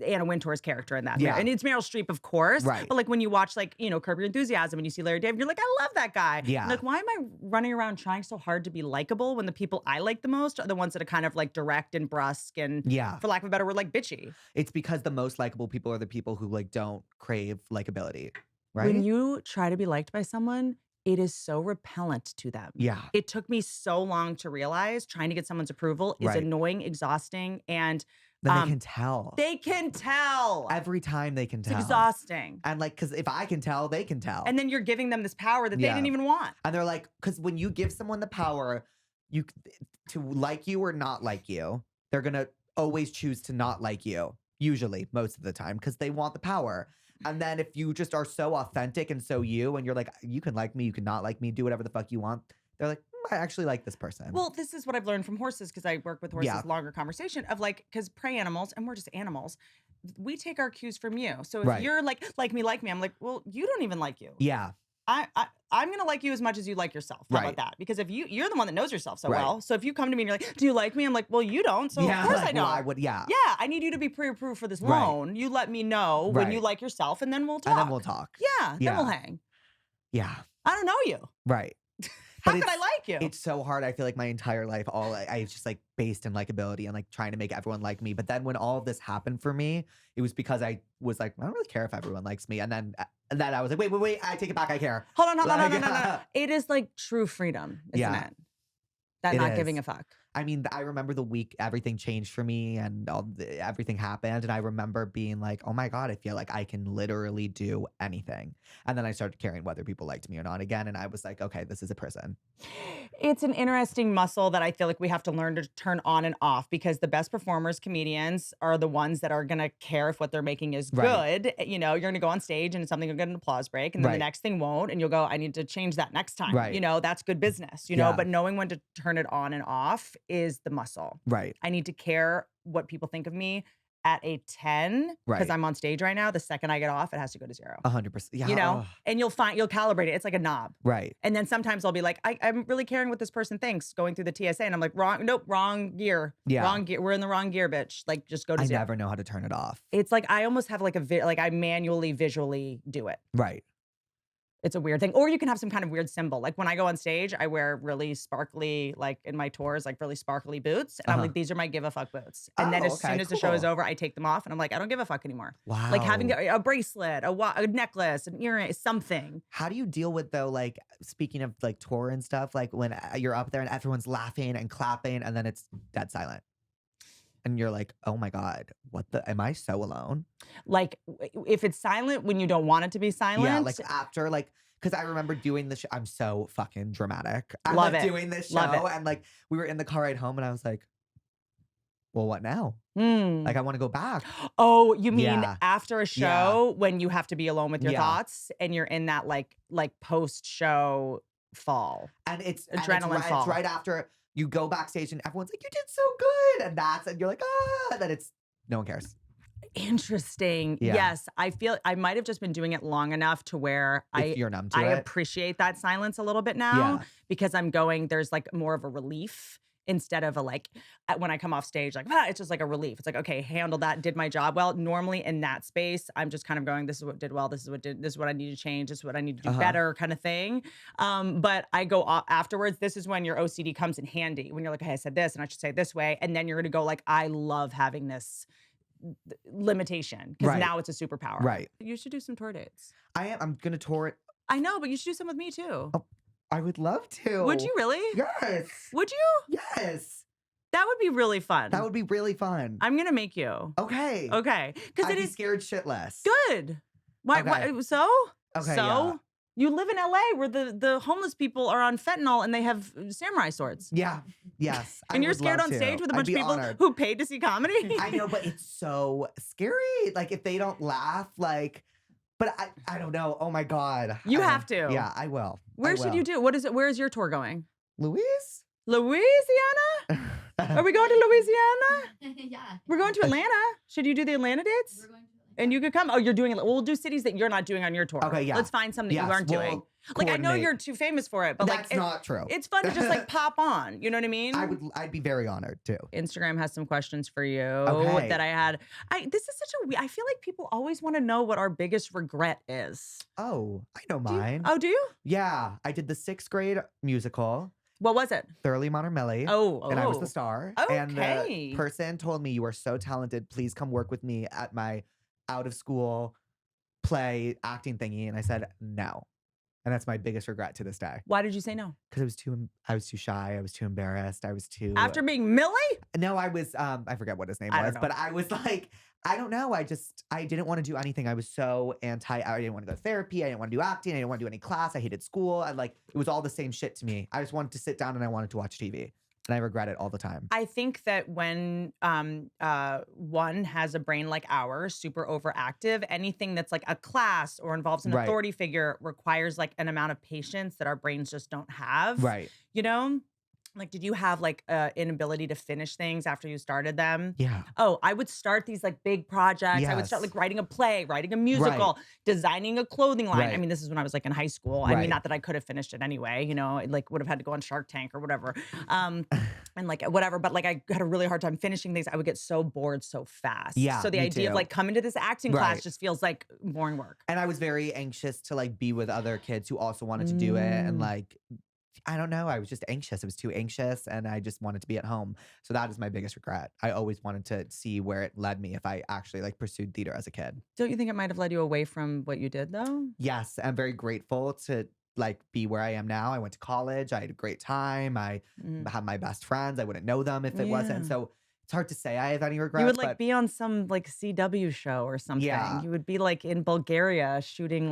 Anna Wintour's character in that. Yeah. And it's Meryl Streep, of course. Right. But like when you watch like, Curb Your Enthusiasm and you see Larry David, you're like, I love that guy. Yeah. Like, why am I running around trying so hard to be likable when the people I like the most are the ones that are kind of like direct and brusque and for lack of a better word, like bitchy. It's because the most likable people are the people who like don't crave likability. Right. When you try to be liked by someone, it is so repellent to them. Yeah. It took me so long to realize trying to get someone's approval is annoying, exhausting, and then they can tell. They can tell. Every time they can tell. It's exhausting. And like, because if I can tell, they can tell. And then you're giving them this power that they didn't even want. And they're like, because when you give someone the power, to like you or not like you, they're going to always choose to not like you. Usually, most of the time, because they want the power. And then if you just are so authentic and so you, and you're like, you can like me, you can not like me, do whatever the fuck you want. They're like, I actually like this person. Well, this is what I've learned from horses, because I work with horses, longer conversation of like, because prey animals, and we're just animals, we take our cues from you. So if you're like me, I'm like, well, you don't even like you. Yeah. I'm going to like you as much as you like yourself. How about that? Because if you're the one that knows yourself so well. So if you come to me and you're like, do you like me? I'm like, well, you don't. So of course I don't. Well, I would, Yeah, I need you to be pre-approved for this loan. You let me know when you like yourself, and then we'll talk. Yeah, then we'll hang. Yeah. I don't know you. Right. How could I like you? It's so hard. I feel like my entire life, I just like based in likability and like trying to make everyone like me. But then when all of this happened for me, it was because I was like, I don't really care if everyone likes me. And then I was like, wait, I take it back. I care. Hold on, no. It is like true freedom, isn't it? That not giving a fuck. I mean, I remember the week everything changed for me and everything happened. And I remember being like, oh my God, I feel like I can literally do anything. And then I started caring whether people liked me or not again. And I was like, okay, this is a prison. It's an interesting muscle that I feel like we have to learn to turn on and off, because the best performers, comedians, are the ones that are going to care if what they're making is good. You're going to go on stage and something will get an applause break, and then the next thing won't. And you'll go, I need to change that next time. That's good business, but knowing when to turn it on and off is the muscle. Right. I need to care what people think of me at a 10, because I'm on stage right now. The second I get off, it has to go to 0. 100%. Yeah. And you'll calibrate it. It's like a knob. Right. And then sometimes I'll be like, I'm really caring what this person thinks going through the TSA. And I'm like, wrong gear. Yeah. Wrong gear. We're in the wrong gear, bitch. Like, just go to 0. I never know how to turn it off. It's like, I almost have like I manually, visually do it. Right. It's a weird thing. Or you can have some kind of weird symbol. Like when I go on stage, I wear really sparkly, like in my tours, like really sparkly boots. And I'm like, these are my give a fuck boots. And then as soon as the show is over, I take them off and I'm like, I don't give a fuck anymore. Wow. Like having a bracelet, a necklace, an earring, something. How do you deal with though, like speaking of like tour and stuff, like when you're up there and everyone's laughing and clapping and then it's dead silent? And you're like, oh my God, am I so alone? Like, if it's silent when you don't want it to be silent. Yeah, like after, like, because I remember doing the show. I'm so fucking dramatic. I'm Love like it. doing this show and like we were in the car ride home and I was like, well, what now? Like, I want to go back. Oh, you mean after a show when you have to be alone with your thoughts and you're in that like post-show fall. And it's adrenaline fall. It's right after. you go backstage and everyone's like, you did so good. And you're like, and then no one cares. Interesting. Yeah. Yes. I feel I might have just been doing it long enough to where You're numb to I it. appreciate that silence a little bit now because there's like more of a relief instead of when I come off stage, it's just like a relief. It's like, okay, handle that, did my job well. Normally in that space, I'm just kind of going, this is what did well, this is what I need to change, this is what I need to do better kind of thing. But I go off afterwards. This is when your OCD comes in handy. When you're like, hey, I said this and I should say it this way. And then you're going to go like, I love having this limitation because now it's a superpower. Right. You should do some tour dates. I'm going to tour it. I know, but you should do some with me too. Oh, I would love to. Would you really? Yes. Would you? Yes. That would be really fun. That would be really fun. I'm going to make you. Okay. Okay. Because I'd be scared shitless. Good. Why? Okay. So? Okay, so? yeah. You live in LA where the homeless people are on fentanyl and they have samurai swords. Yeah. Yes. And you're scared on stage with a bunch of people who paid to see comedy? I know, but it's so scary. Like if they don't laugh, but I don't know. Oh my God. You have to. Yeah, I will. Where should you do? What is it? Where is your tour going? Louisiana? Are we going to Louisiana? Yeah. We're going to Atlanta. Should you do the Atlanta dates? We're going to And you could come. Oh, you're doing it. Well, we'll do cities that you're not doing on your tour. Okay, yeah. Let's find something that you aren't doing. I know you're too famous for it, but that's not true. It's fun to just pop on. You know what I mean? I'd be very honored too. Instagram has some questions for you Okay. that I had. This is such I feel like people always want to know what our biggest regret is. Oh, I know mine. Do you? Yeah, I did the 6th grade musical. What was it? Thoroughly Modern Millie. And I was the star. Okay. And the person told me, you are so talented. Please come work with me at my out of school play acting thingy. And I said, no. And that's my biggest regret to this day. Why did you say no? Because I was too shy. I was too embarrassed. I was too. After being Millie? No, I was, I forget what his name was, but I was like, I don't know. I didn't want to do anything. I was so I didn't want to go to therapy. I didn't want to do acting. I didn't want to do any class. I hated school. It was all the same shit to me. I just wanted to sit down and I wanted to watch TV. And I regret it all the time. I think that when one has a brain like ours, super overactive, anything that's like a class or involves an authority figure requires an amount of patience that our brains just don't have. Right. You know? Did you have inability to finish things after you started them? Yeah. Oh, I would start these writing projects. Yes. I would start writing a play, writing a musical, designing a clothing line. Right. I mean, this is when I was in high school. I mean, not that I could have finished it anyway, would have had to go on Shark Tank or whatever. And whatever, but I had a really hard time finishing things. I would get so bored so fast. Yeah. So the idea of coming to this acting class just feels like boring work. And I was very anxious to be with other kids who also wanted to do it. And I don't know. I was just anxious. I was too anxious and I just wanted to be at home. So that is my biggest regret. I always wanted to see where it led me if I actually pursued theater as a kid. Don't you think it might have led you away from what you did though? Yes. I'm very grateful to be where I am now. I went to college. I had a great time. I had my best friends. I wouldn't know them if it wasn't. So it's hard to say I have any regrets. You would be on some CW show or something. Yeah. You would be in Bulgaria shooting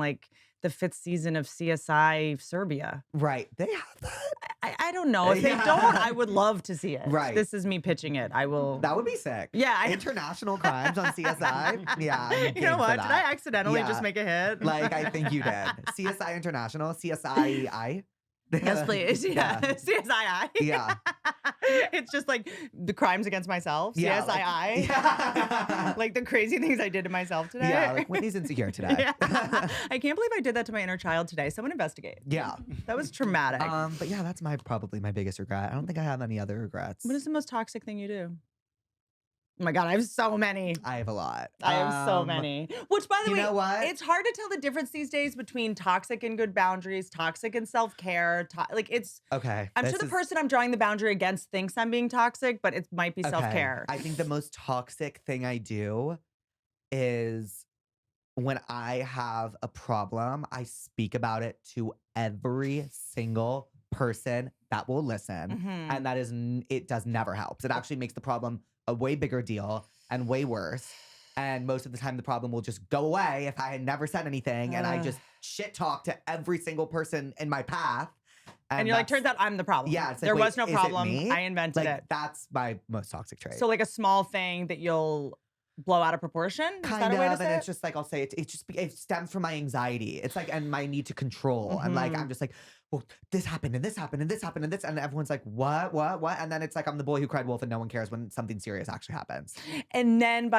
the 5th season of CSI Serbia. Right. They have that. I don't know. If they don't, I would love to see it. Right. This is me pitching it. I will. That would be sick. Yeah. International crimes on CSI. Yeah. You know what? Did I accidentally just make a hit? I think you did. CSI International. CSI. Yes, please. Yeah. CSII. Yeah. It's just the crimes against myself. Yeah, CSII. The crazy things I did to myself today. Yeah, Whitney's insecure today. Yeah. I can't believe I did that to my inner child today. Someone investigate. Yeah. That was traumatic. But yeah, that's probably my biggest regret. I don't think I have any other regrets. What is the most toxic thing you do? Oh my God, I have so many. I have a lot. I have so many. Which, by the way, you know what? It's hard to tell the difference these days between toxic and good boundaries, toxic and self-care. It's okay. I'm sure the person I'm drawing the boundary against thinks I'm being toxic, but it might be self-care. I think the most toxic thing I do is when I have a problem, I speak about it to every single person that will listen. And that is, it does never help. It actually makes the problem a way bigger deal and way worse. And most of the time the problem will just go away if I had never said anything and I just shit talk to every single person in my path. And you're turns out I'm the problem. Yeah. It's there wait, was no problem. I invented it. That's my most toxic trait. So a small thing that you'll blow out of proportion? Is kind that a way to of, say and it? it's just I'll say it stems from my anxiety. It's and my need to control. And I'm just well, this happened and this happened and this happened and this. And everyone's like, what? And then it's like, I'm the boy who cried wolf and no one cares when something serious actually happens. And then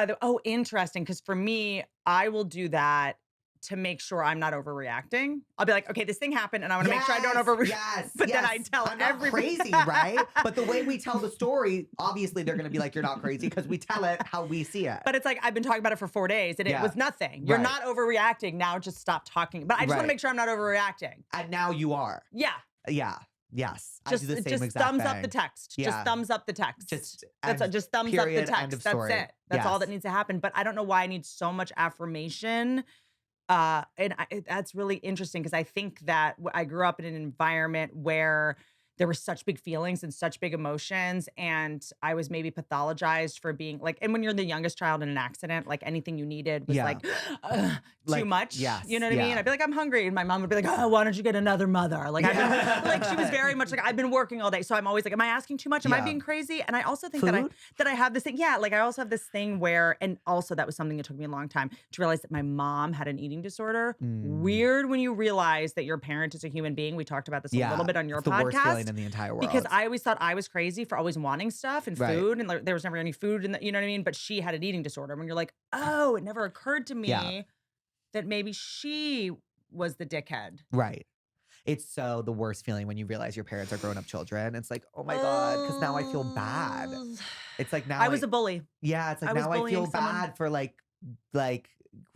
interesting. Because for me, I will do that to make sure I'm not overreacting. I'll be like, okay, this thing happened and I want to make sure I don't overreact. Yes, but then I tell everybody. Crazy, right? But the way we tell the story, obviously they're going to be like, you're not crazy because we tell it how we see it. But it's like, I've been talking about it for 4 days and it was nothing. You're not overreacting. Now just stop talking. But I just want to make sure I'm not overreacting. And now you are. Yeah. Yeah. Yes. Just, I do the same just exact thumbs thing. up the text. Yeah. Just thumbs up the text. Just thumbs up the text. That's it. That's all that needs to happen. But I don't know why I need so much affirmation. That's really interesting because I think that I grew up in an environment where there were such big feelings and such big emotions, and I was maybe pathologized for being like, and when you're the youngest child in an accident, like anything you needed was too much. Yes, you know what I mean? I'd be like, I'm hungry. And my mom would be like, oh, why don't you get another mother? Like, like she was very much like, I've been working all day. So I'm always like, am I asking too much? Am I being crazy? And I also think that I have this thing. Yeah. Like I also have this thing where, and also that was something that took me a long time to realize that my mom had an eating disorder. Weird when you realize that your parent is a human being. We talked about this a little bit on your podcast. The worst feeling in the entire world. Because I always thought I was crazy for always wanting stuff and food, and like, there was never any food in the, you know what I mean? But she had an eating disorder. When you're like, oh, it never occurred to me that maybe she was the dickhead. Right. It's so the worst feeling when you realize your parents are grown-up children. It's like, oh my God, because now I feel bad. It's like now I was a bully. Yeah, it's like now I feel bad for like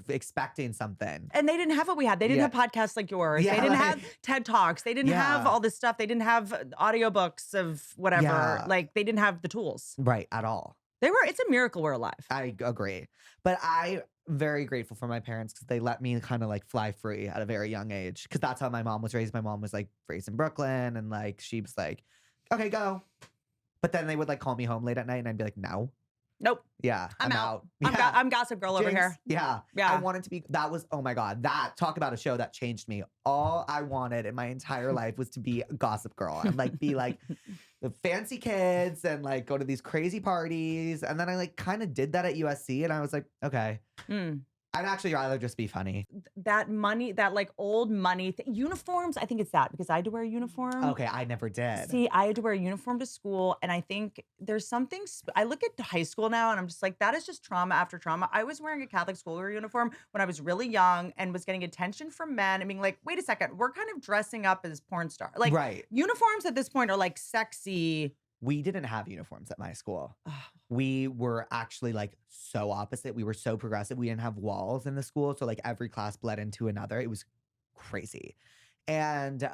expecting something. And they didn't have what we had. They didn't have podcasts like yours. They didn't have TED Talks. They didn't have all this stuff. They didn't have audiobooks of whatever. Yeah. Like they didn't have the tools. Right, at all. It's a miracle we're alive. I agree. But I'm very grateful for my parents because they let me kind of like fly free at a very young age. Because that's how my mom was raised. My mom was like raised in Brooklyn, and like she was like, okay, go. But then they would like call me home late at night and I'd be like, no. Nope. Yeah, I'm out. I'm Gossip Girl over here. Yeah. I wanted to be, that was, oh my God, talk about a show that changed me. All I wanted in my entire life was to be a Gossip Girl and like be like the fancy kids and like go to these crazy parties. And then I like kind of did that at USC and I was like, okay. I'd actually rather just be funny. That money, that like old money uniforms, I think it's that because I had to wear a uniform. Okay, I never did. See, I had to wear a uniform to school. And I think there's something, I look at high school now and I'm just like, that is just trauma after trauma. I was wearing a Catholic school uniform when I was really young and was getting attention from men and being like, wait a second, we're kind of dressing up as porn star. Like uniforms at this point are like sexy. We didn't have uniforms at my school. We were actually like so opposite. We were so progressive. We didn't have walls in the school. So like every class bled into another. It was crazy. And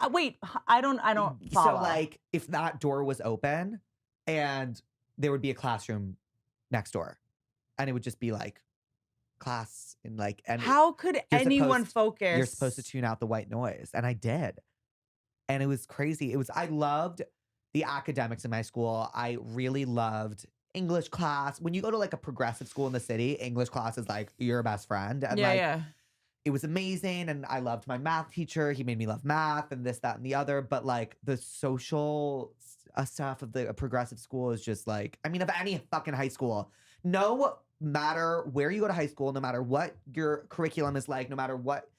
wait, I don't follow. So like if that door was open and there would be a classroom next door and it would just be like class in like, and how could anyone focus? You're supposed to tune out the white noise. And I did. And it was crazy. I loved the academics in my school. I really loved English class. When you go to like a progressive school in the city, English class is like your best friend. And it was amazing. And I loved my math teacher. He made me love math and this, that, and the other. But like the social stuff of the progressive school is just like, I mean, of any fucking high school, no matter where you go to high school, no matter what your curriculum is like, no matter what,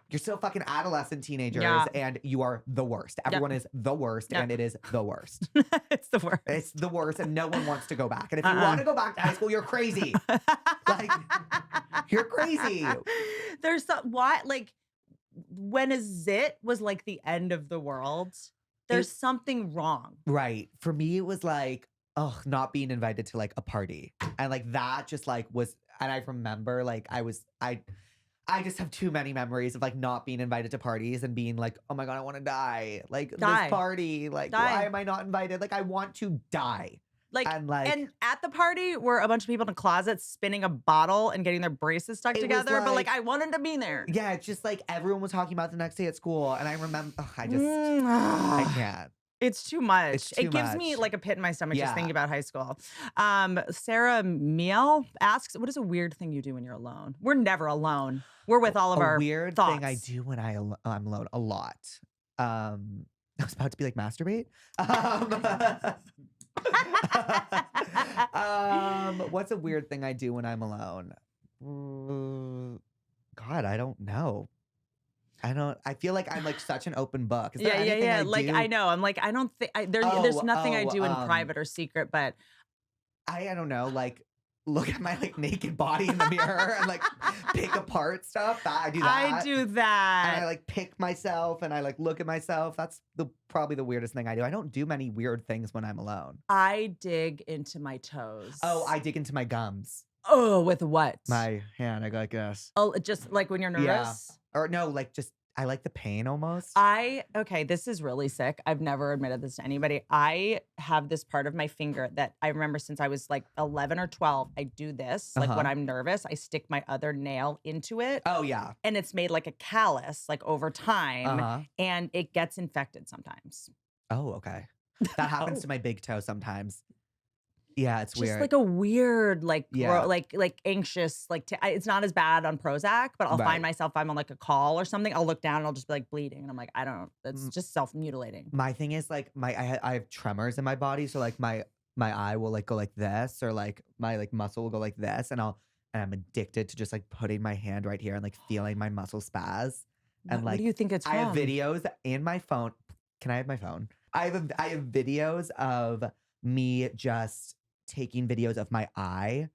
you're still fucking adolescent teenagers and you are the worst. Everyone is the worst and it is the worst. It's the worst. It's the worst and no one wants to go back. And if you want to go back to high school, you're crazy. Like, you're crazy. There's why, like, when a zit was like the end of the world, there's something wrong. Right. For me, it was like, not being invited to like a party. And like that just like was, and I remember like I just have too many memories of like not being invited to parties and being like, oh my God, I want to die. Like this party, like why am I not invited? Like I want to die. And at the party were a bunch of people in a closet spinning a bottle and getting their braces stuck together. But like I wanted to be there. Yeah, it's just like everyone was talking about the next day at school. And I remember, I can't. It's too much. It gives me like a pit in my stomach just thinking about high school. Sarah Miel asks, what is a weird thing you do when you're alone? We're never alone. We're with all of our weird thoughts. Thing I do when I'm alone a lot. I was about to be like masturbate. What's a weird thing I do when I'm alone? God, I don't know. I feel like I'm like such an open book. Is there Yeah, anything I Like do? I know. I'm like, I don't think there's nothing I do in private or secret, but I don't know, like look at my like naked body in the mirror and like pick apart stuff. I do that. I do that. And I like pick myself and I like look at myself. That's probably the weirdest thing I do. I don't do many weird things when I'm alone. I dig into my toes. Oh, I dig into my gums. Oh, with what? My hand, I go like this. Oh, just like when you're nervous? Yeah. Or no, like just, I like the pain almost. Okay, this is really sick. I've never admitted this to anybody. I have this part of my finger that I remember since I was like 11 or 12. I do this. Like when I'm nervous, I stick my other nail into it. Oh, yeah. And it's made like a callus, like over time. And it gets infected sometimes. Oh, okay. That happens to my big toe sometimes. Yeah, it's weird. Just like a weird, like, like anxious, like it's not as bad on Prozac, but I'll find myself, if I'm on like a call or something, I'll look down and I'll just be like bleeding. And I'm like, that's just self-mutilating. My thing is like I have tremors in my body. So like my eye will like go like this, or like my like muscle will go like this. And I'm addicted to just like putting my hand right here and like feeling my muscle spaz. And like, what do you think it's from? I have videos in my phone. Can I have my phone? I have videos of me just taking videos of my eye.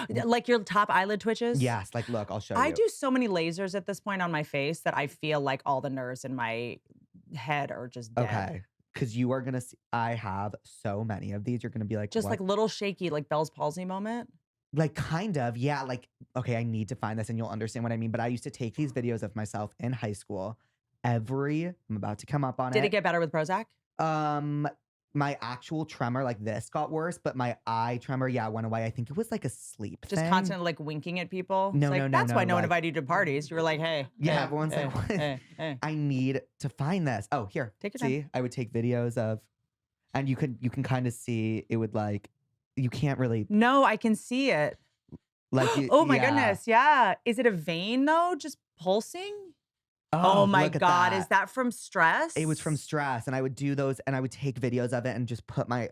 Like your top eyelid twitches? Yes, like look, I'll show you. I do so many lasers at this point on my face that I feel like all the nerves in my head are just dead. Okay. Because you are going to see, I have so many of these. You're going to be like, just what? like little shaky, like Bell's palsy moment. Like kind of, yeah. Like, okay, I need to find this and you'll understand what I mean. But I used to take these videos of myself in high school. I'm about to come up on it. Did it get better with Prozac? My actual tremor like this got worse, but my eye tremor, went away. I think it was like a sleep Just thing. constantly like winking at people. No, like, no, that's why no one like, invited you to parties. You were like, hey. Yeah, hey, everyone's hey, like, what? Hey. I need to find this. Oh, here. Take your see, time. I would take videos of, and you can kind of see it would like, you can't really. No, I can see it. Like, oh my goodness, yeah. Is it a vein though, just pulsing? Oh my God, is that from stress? It was from stress. And I would do those and I would take videos of it and just put my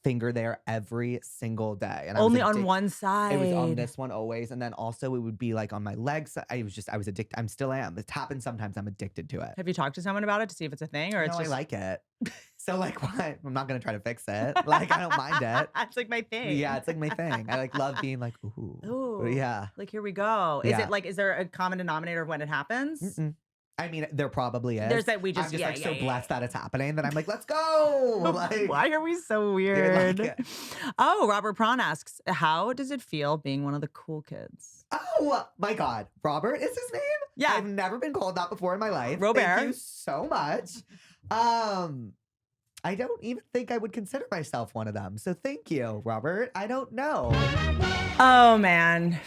finger there every single day. And only on one side. It was on this one always. And then also it would be like on my legs. I was addicted. I still am. It happens sometimes. I'm addicted to it. Have you talked to someone about it to see if it's a thing or it's just... I like it. So like what? I'm not going to try to fix it. Like I don't mind it. It's like my thing. Yeah, it's like my thing. I like love being like, ooh. Yeah. Like here we go. Is it like, is there a common denominator of when it happens? I mean, there probably is. There's that we just, I'm just so blessed that it's happening that I'm like, let's go. Like, why are we so weird? Like, oh, Robert Prawn asks, how does it feel being one of the cool kids? Oh my God. Robert is his name? Yeah. I've never been called that before in my life. Robert. Thank you so much. I don't even think I would consider myself one of them. So thank you, Robert. I don't know. Oh man.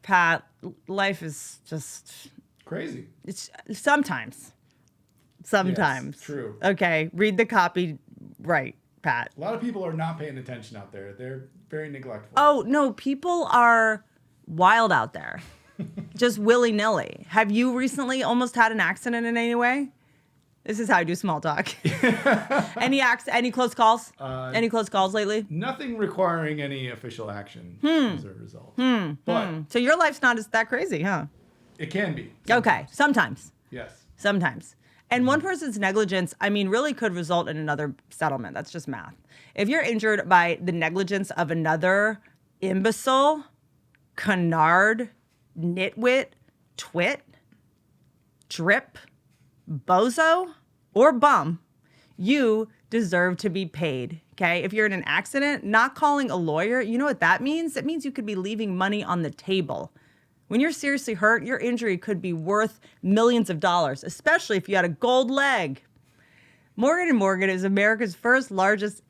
Pat, life is just... crazy. It's sometimes. Yes, true. Okay, read the copy right, Pat. A lot of people are not paying attention out there. They're very neglectful. Oh, no, people are wild out there. Just willy-nilly. Have you recently almost had an accident in any way? This is how I do small talk. Any close calls? Any close calls lately? Nothing requiring any official action as a result. But so your life's not that crazy, huh? It can be. Sometimes. Okay, sometimes. Yes. Sometimes. And one person's negligence, I mean, really could result in another settlement. That's just math. If you're injured by the negligence of another imbecile, canard, nitwit, twit, drip, bozo, or bum, you deserve to be paid, okay? If you're in an accident, not calling a lawyer, you know what that means? It means you could be leaving money on the table. When you're seriously hurt, your injury could be worth millions of dollars, especially if you had a gold leg. Morgan & Morgan is America's first largest...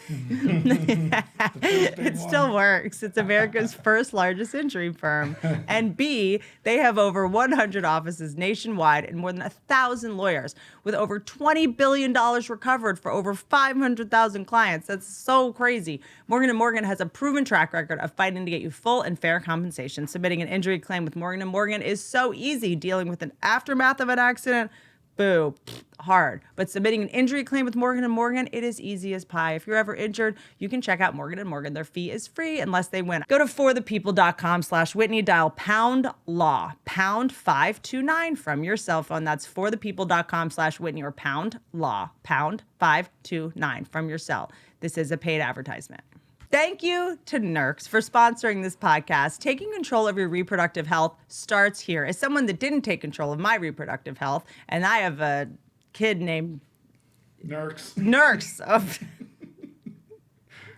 It still works. It's America's first largest injury firm. And B, they have over 100 offices nationwide and more than 1,000 lawyers with over $20 billion recovered for over 500,000 clients. That's so crazy. Morgan & Morgan has a proven track record of fighting to get you full and fair compensation. Submitting an injury claim with Morgan & Morgan is so easy. Dealing with an aftermath of an accident, Boo, hard. But submitting an injury claim with Morgan & Morgan, it is easy as pie. If you're ever injured, you can check out Morgan & Morgan. Their fee is free unless they win. Go to forthepeople.com/Whitney, dial pound law, pound 529 from your cell phone. That's forthepeople.com/Whitney or pound law, pound 529 from your cell. This is a paid advertisement. Thank you to NURx for sponsoring this podcast. Taking control of your reproductive health starts here. As someone that didn't take control of my reproductive health, and I have a kid named NURx.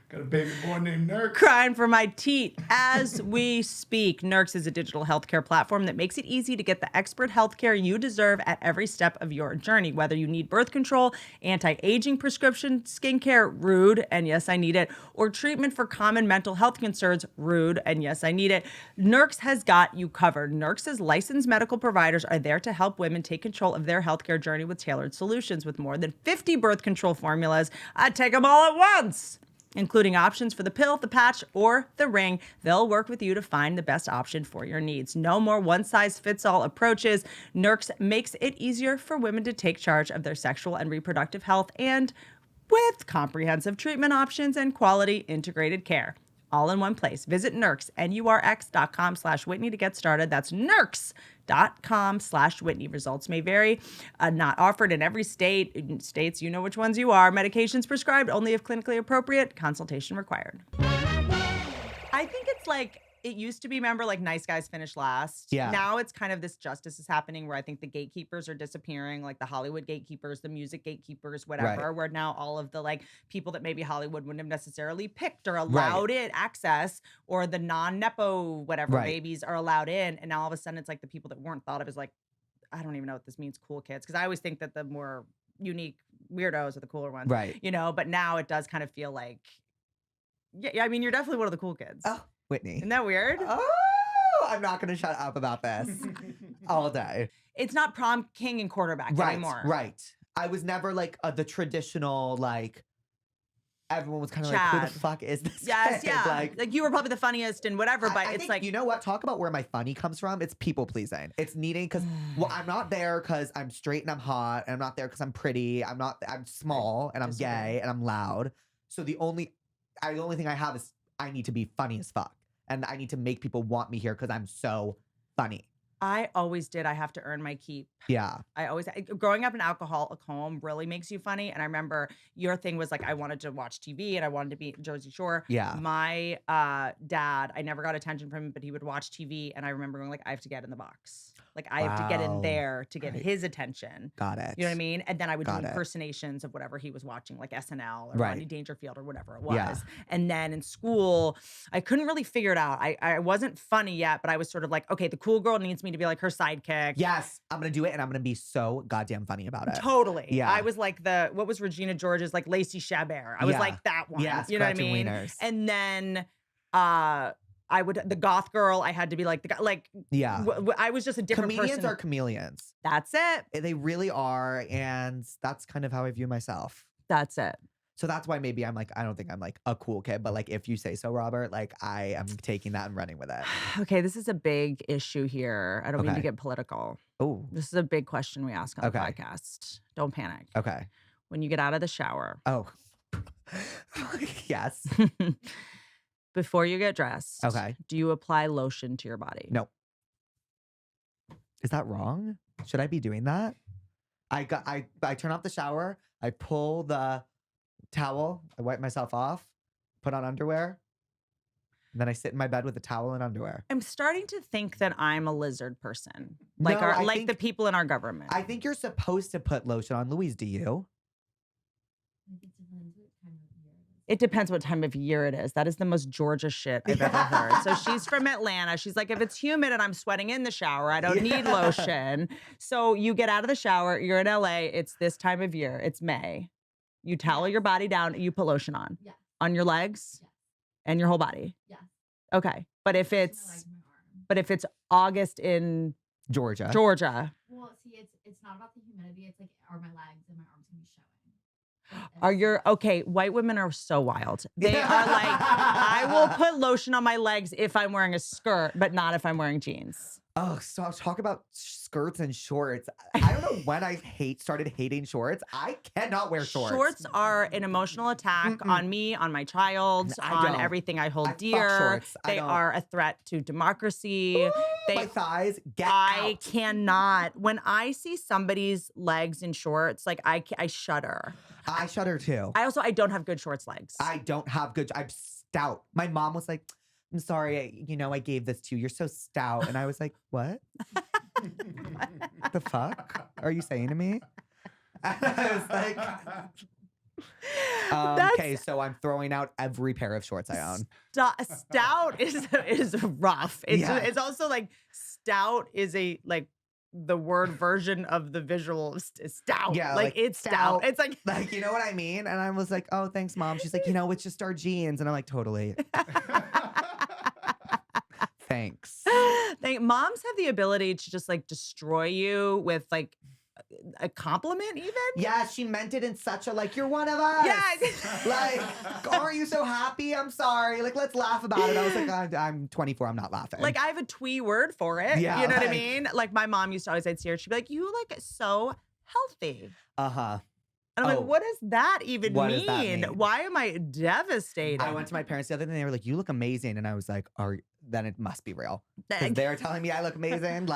Got a baby boy named NURx. Crying for my teat as we speak. NURx is a digital healthcare platform that makes it easy to get the expert healthcare you deserve at every step of your journey. Whether you need birth control, anti-aging prescription skincare, rude, and yes, I need it, or treatment for common mental health concerns, rude, and yes, I need it, NURx has got you covered. NURx's licensed medical providers are there to help women take control of their healthcare journey with tailored solutions. With more than 50 birth control formulas, I take them all at once, including options for the pill, the patch, or the ring. They'll work with you to find the best option for your needs. No more one-size-fits-all approaches. NURx makes it easier for women to take charge of their sexual and reproductive health, and with comprehensive treatment options and quality integrated care, all in one place. Visit NURx, NURx.com/Whitney to get started. That's NURx.com/Whitney. Results may vary. Not offered in every state. In states, you know which ones you are. Medications prescribed only if clinically appropriate. Consultation required. I think it's like, it used to be, remember, like nice guys finish last. Yeah. Now it's kind of this justice is happening where I think the gatekeepers are disappearing, like the Hollywood gatekeepers, the music gatekeepers, whatever, Right. where now all of the like people that maybe Hollywood wouldn't have necessarily picked or allowed it access, or the non-Nepo whatever babies are allowed in. And now all of a sudden it's like the people that weren't thought of as like, I don't even know what this means, cool kids. Because I always think that the more unique weirdos are the cooler ones. Right. You know, but now it does kind of feel like, yeah, I mean, you're definitely one of the cool kids. Oh, Whitney. Isn't that weird? Oh, I'm not going to shut up about this all day. It's not prom king and quarterback anymore. Right. I was never like the traditional, like, everyone was kind of like, who the fuck is this Yes, kid? yeah. Like you were probably the funniest and whatever, but I it's think, like, you know what? Talk about where my funny comes from. It's people pleasing. It's needing, because, well, I'm not there because I'm straight and I'm hot, and I'm not there because I'm pretty. I'm small and I'm gay and I'm loud. So the only thing I have is I need to be funny as fuck. And I need to make people want me here because I'm so funny. I always did. I have to earn my keep. Yeah. Growing up in alcoholic home really makes you funny. And I remember your thing was like, I wanted to watch TV and I wanted to be Jersey Shore. Yeah. My dad, I never got attention from him, but he would watch TV. And I remember going like, I have to get in the box. Like I have to get in there to get his attention. Got it. You know what I mean? And then I would do impersonations of whatever he was watching, like SNL or Rodney Dangerfield or whatever it was. Yeah. And then in school, I couldn't really figure it out. I wasn't funny yet, but I was sort of like, okay, the cool girl needs me to be like her sidekick. Yes, I'm going to do it, and I'm going to be so goddamn funny about it. Totally. Yeah. I was like what was Regina George's, like Lacey Chabert? I was like that one. Yes, you know what I mean? wieners. And then the goth girl, I had to be like the guy, like, I was just a different person. Comedians are chameleons. That's it. They really are, and that's kind of how I view myself. That's it. So that's why maybe I'm like, I don't think I'm like a cool kid, but like if you say so, Robert, like I am taking that and running with it. Okay, this is a big issue here. I don't mean to get political. Oh. This is a big question we ask on the podcast. Don't panic. Okay. When you get out of the shower. Oh. Yes. Before you get dressed. Okay. Do you apply lotion to your body? No. Is that wrong? Should I be doing that? I turn off the shower, I pull the towel, I wipe myself off, put on underwear, and then I sit in my bed with a towel and underwear. I'm starting to think that I'm a lizard person. No, Like the people in our government. I think you're supposed to put lotion on. Louise, do you? It depends what time of year it is. That is the most Georgia shit I've ever heard. So she's from Atlanta. She's like, if it's humid and I'm sweating in the shower, I don't need lotion. So you get out of the shower, you're in LA, it's this time of year, it's May. You towel your body down, you put lotion on. Yeah. On your legs? Yes. And your whole body? Yes. Okay. But if it's August in Georgia. Well, see, it's not about the humidity. It's like, are my legs and my arms gonna be showing? White women are so wild. They are like, I will put lotion on my legs if I'm wearing a skirt, but not if I'm wearing jeans. Oh, so talk about skirts and shorts. I don't know when I started hating shorts. I cannot wear shorts. Shorts are an emotional attack on me, on my child, on everything I hold dear. Fuck shorts. They are a threat to democracy. Ooh, my thighs, get I out. cannot. When I see somebody's legs in shorts, like I shudder. I shudder too. I don't have good shorts legs. I don't have good. I'm stout. My mom was like, I'm sorry, I gave this to you. You're so stout. And I was like, what? The fuck are you saying to me? And I was like, okay, so I'm throwing out every pair of shorts I own. Stout is rough. It's also like stout is the word version of the visual of stout. Yeah, like it's stout. It's like, you know what I mean? And I was like, oh, thanks, Mom. She's like, it's just our jeans. And I'm like, totally. Thanks. Moms have the ability to just like destroy you with like a compliment even. Yeah, she meant it in such a you're one of us. Yeah. Aren't you so happy? I'm sorry. Let's laugh about it. I was like, I'm 24. I'm not laughing. Like I have a twee word for it. Yeah, you know what I mean? Like my mom used to always, I'd see her, she'd be like, you look so healthy. Uh-huh. And I'm like, what does that even what mean? Does that mean? Why am I devastated? I went to my parents the other day and they were like, you look amazing. And I was like, then it must be real. Because they're telling me I look amazing.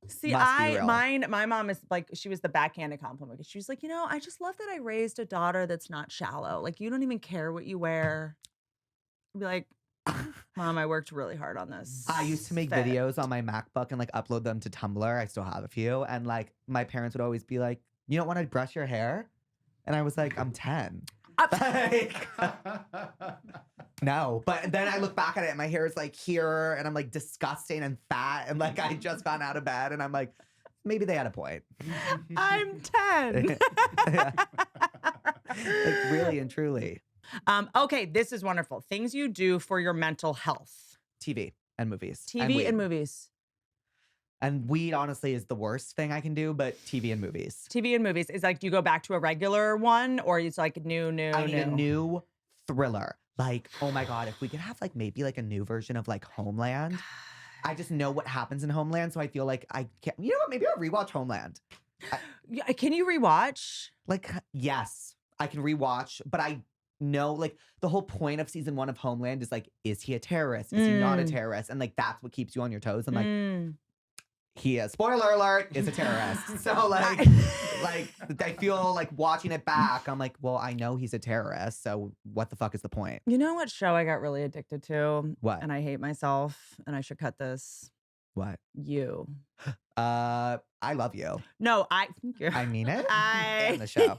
See, my mom is like, she was the backhanded compliment. She was like, I just love that I raised a daughter that's not shallow. Like, you don't even care what you wear. I'd be like, Mom, I worked really hard on this. I used to make videos on my MacBook and upload them to Tumblr. I still have a few. And my parents would always be like, you don't want to brush your hair? And I was like, I'm 10. No, but then I look back at it and my hair is here and I'm disgusting and fat and I just gotten out of bed and I'm like, maybe they had a point. I'm 10. Really and truly. Okay, this is wonderful. Things you do for your mental health. TV and movies. TV and movies. And weed, honestly, is the worst thing I can do, but TV and movies. TV and movies. Is do you go back to a regular one or it's new? I need a new thriller. Oh my God, if we could have maybe a new version of Homeland. I just know what happens in Homeland, so I feel like I can't. You know what? Maybe I'll rewatch Homeland. Can you rewatch? Yes, I can rewatch, but I know the whole point of season 1 of Homeland is he a terrorist? Is he not a terrorist? And that's what keeps you on your toes. I'm he is, spoiler alert, is a terrorist. So I feel watching it back, I'm well, I know he's a terrorist, so what the fuck is the point? You know what show I got really addicted to? What? And I hate myself, and I should cut this. What? You. I love you. No, I mean it. And the show.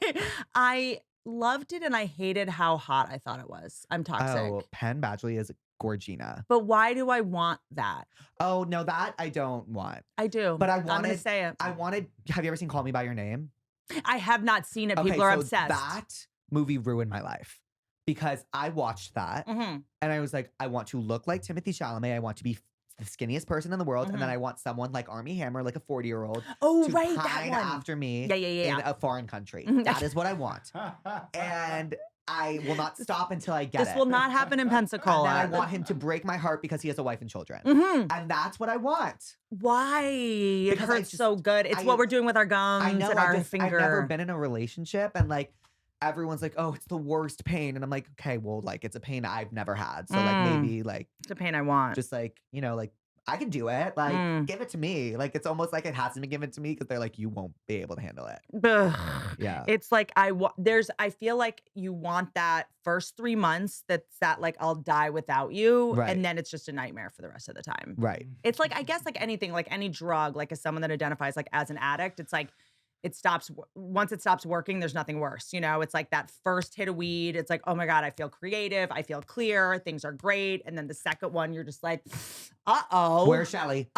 I loved it and I hated how hot I thought it was. I'm toxic. Oh, Penn Badgley is Gorgina. But why do I want that? Oh, no, that I don't want. I do. But I'm going to say it. Have you ever seen Call Me By Your Name? I have not seen it. People are obsessed. That movie ruined my life because I watched that and I was like, I want to look like Timothée Chalamet. I want to be the skinniest person in the world. And then I want someone like Armie Hammer, a 40-year-old, to pine after me in a foreign country. That is what I want. And I will not stop until I get it. This will not happen in Pensacola. And then I want him to break my heart because he has a wife and children. And that's what I want. Why? It hurts so good. It's what we're doing with our gums and our finger. I've never been in a relationship and everyone's like, oh, it's the worst pain. And I'm like, okay, well, it's a pain I've never had. So maybe it's a pain I want. Just I can do it. Give it to me. It's almost like it has to be given to me because they're like, you won't be able to handle it. Yeah. It's I feel like you want that first 3 months that's I'll die without you. Right. And then it's just a nightmare for the rest of the time. Right. It's I guess anything, any drug, as someone that identifies as an addict, it's once it stops working, there's nothing worse. It's that first hit of weed. It's oh my God, I feel creative. I feel clear. Things are great. And then the second one, you're just uh-oh. Where's Shelly?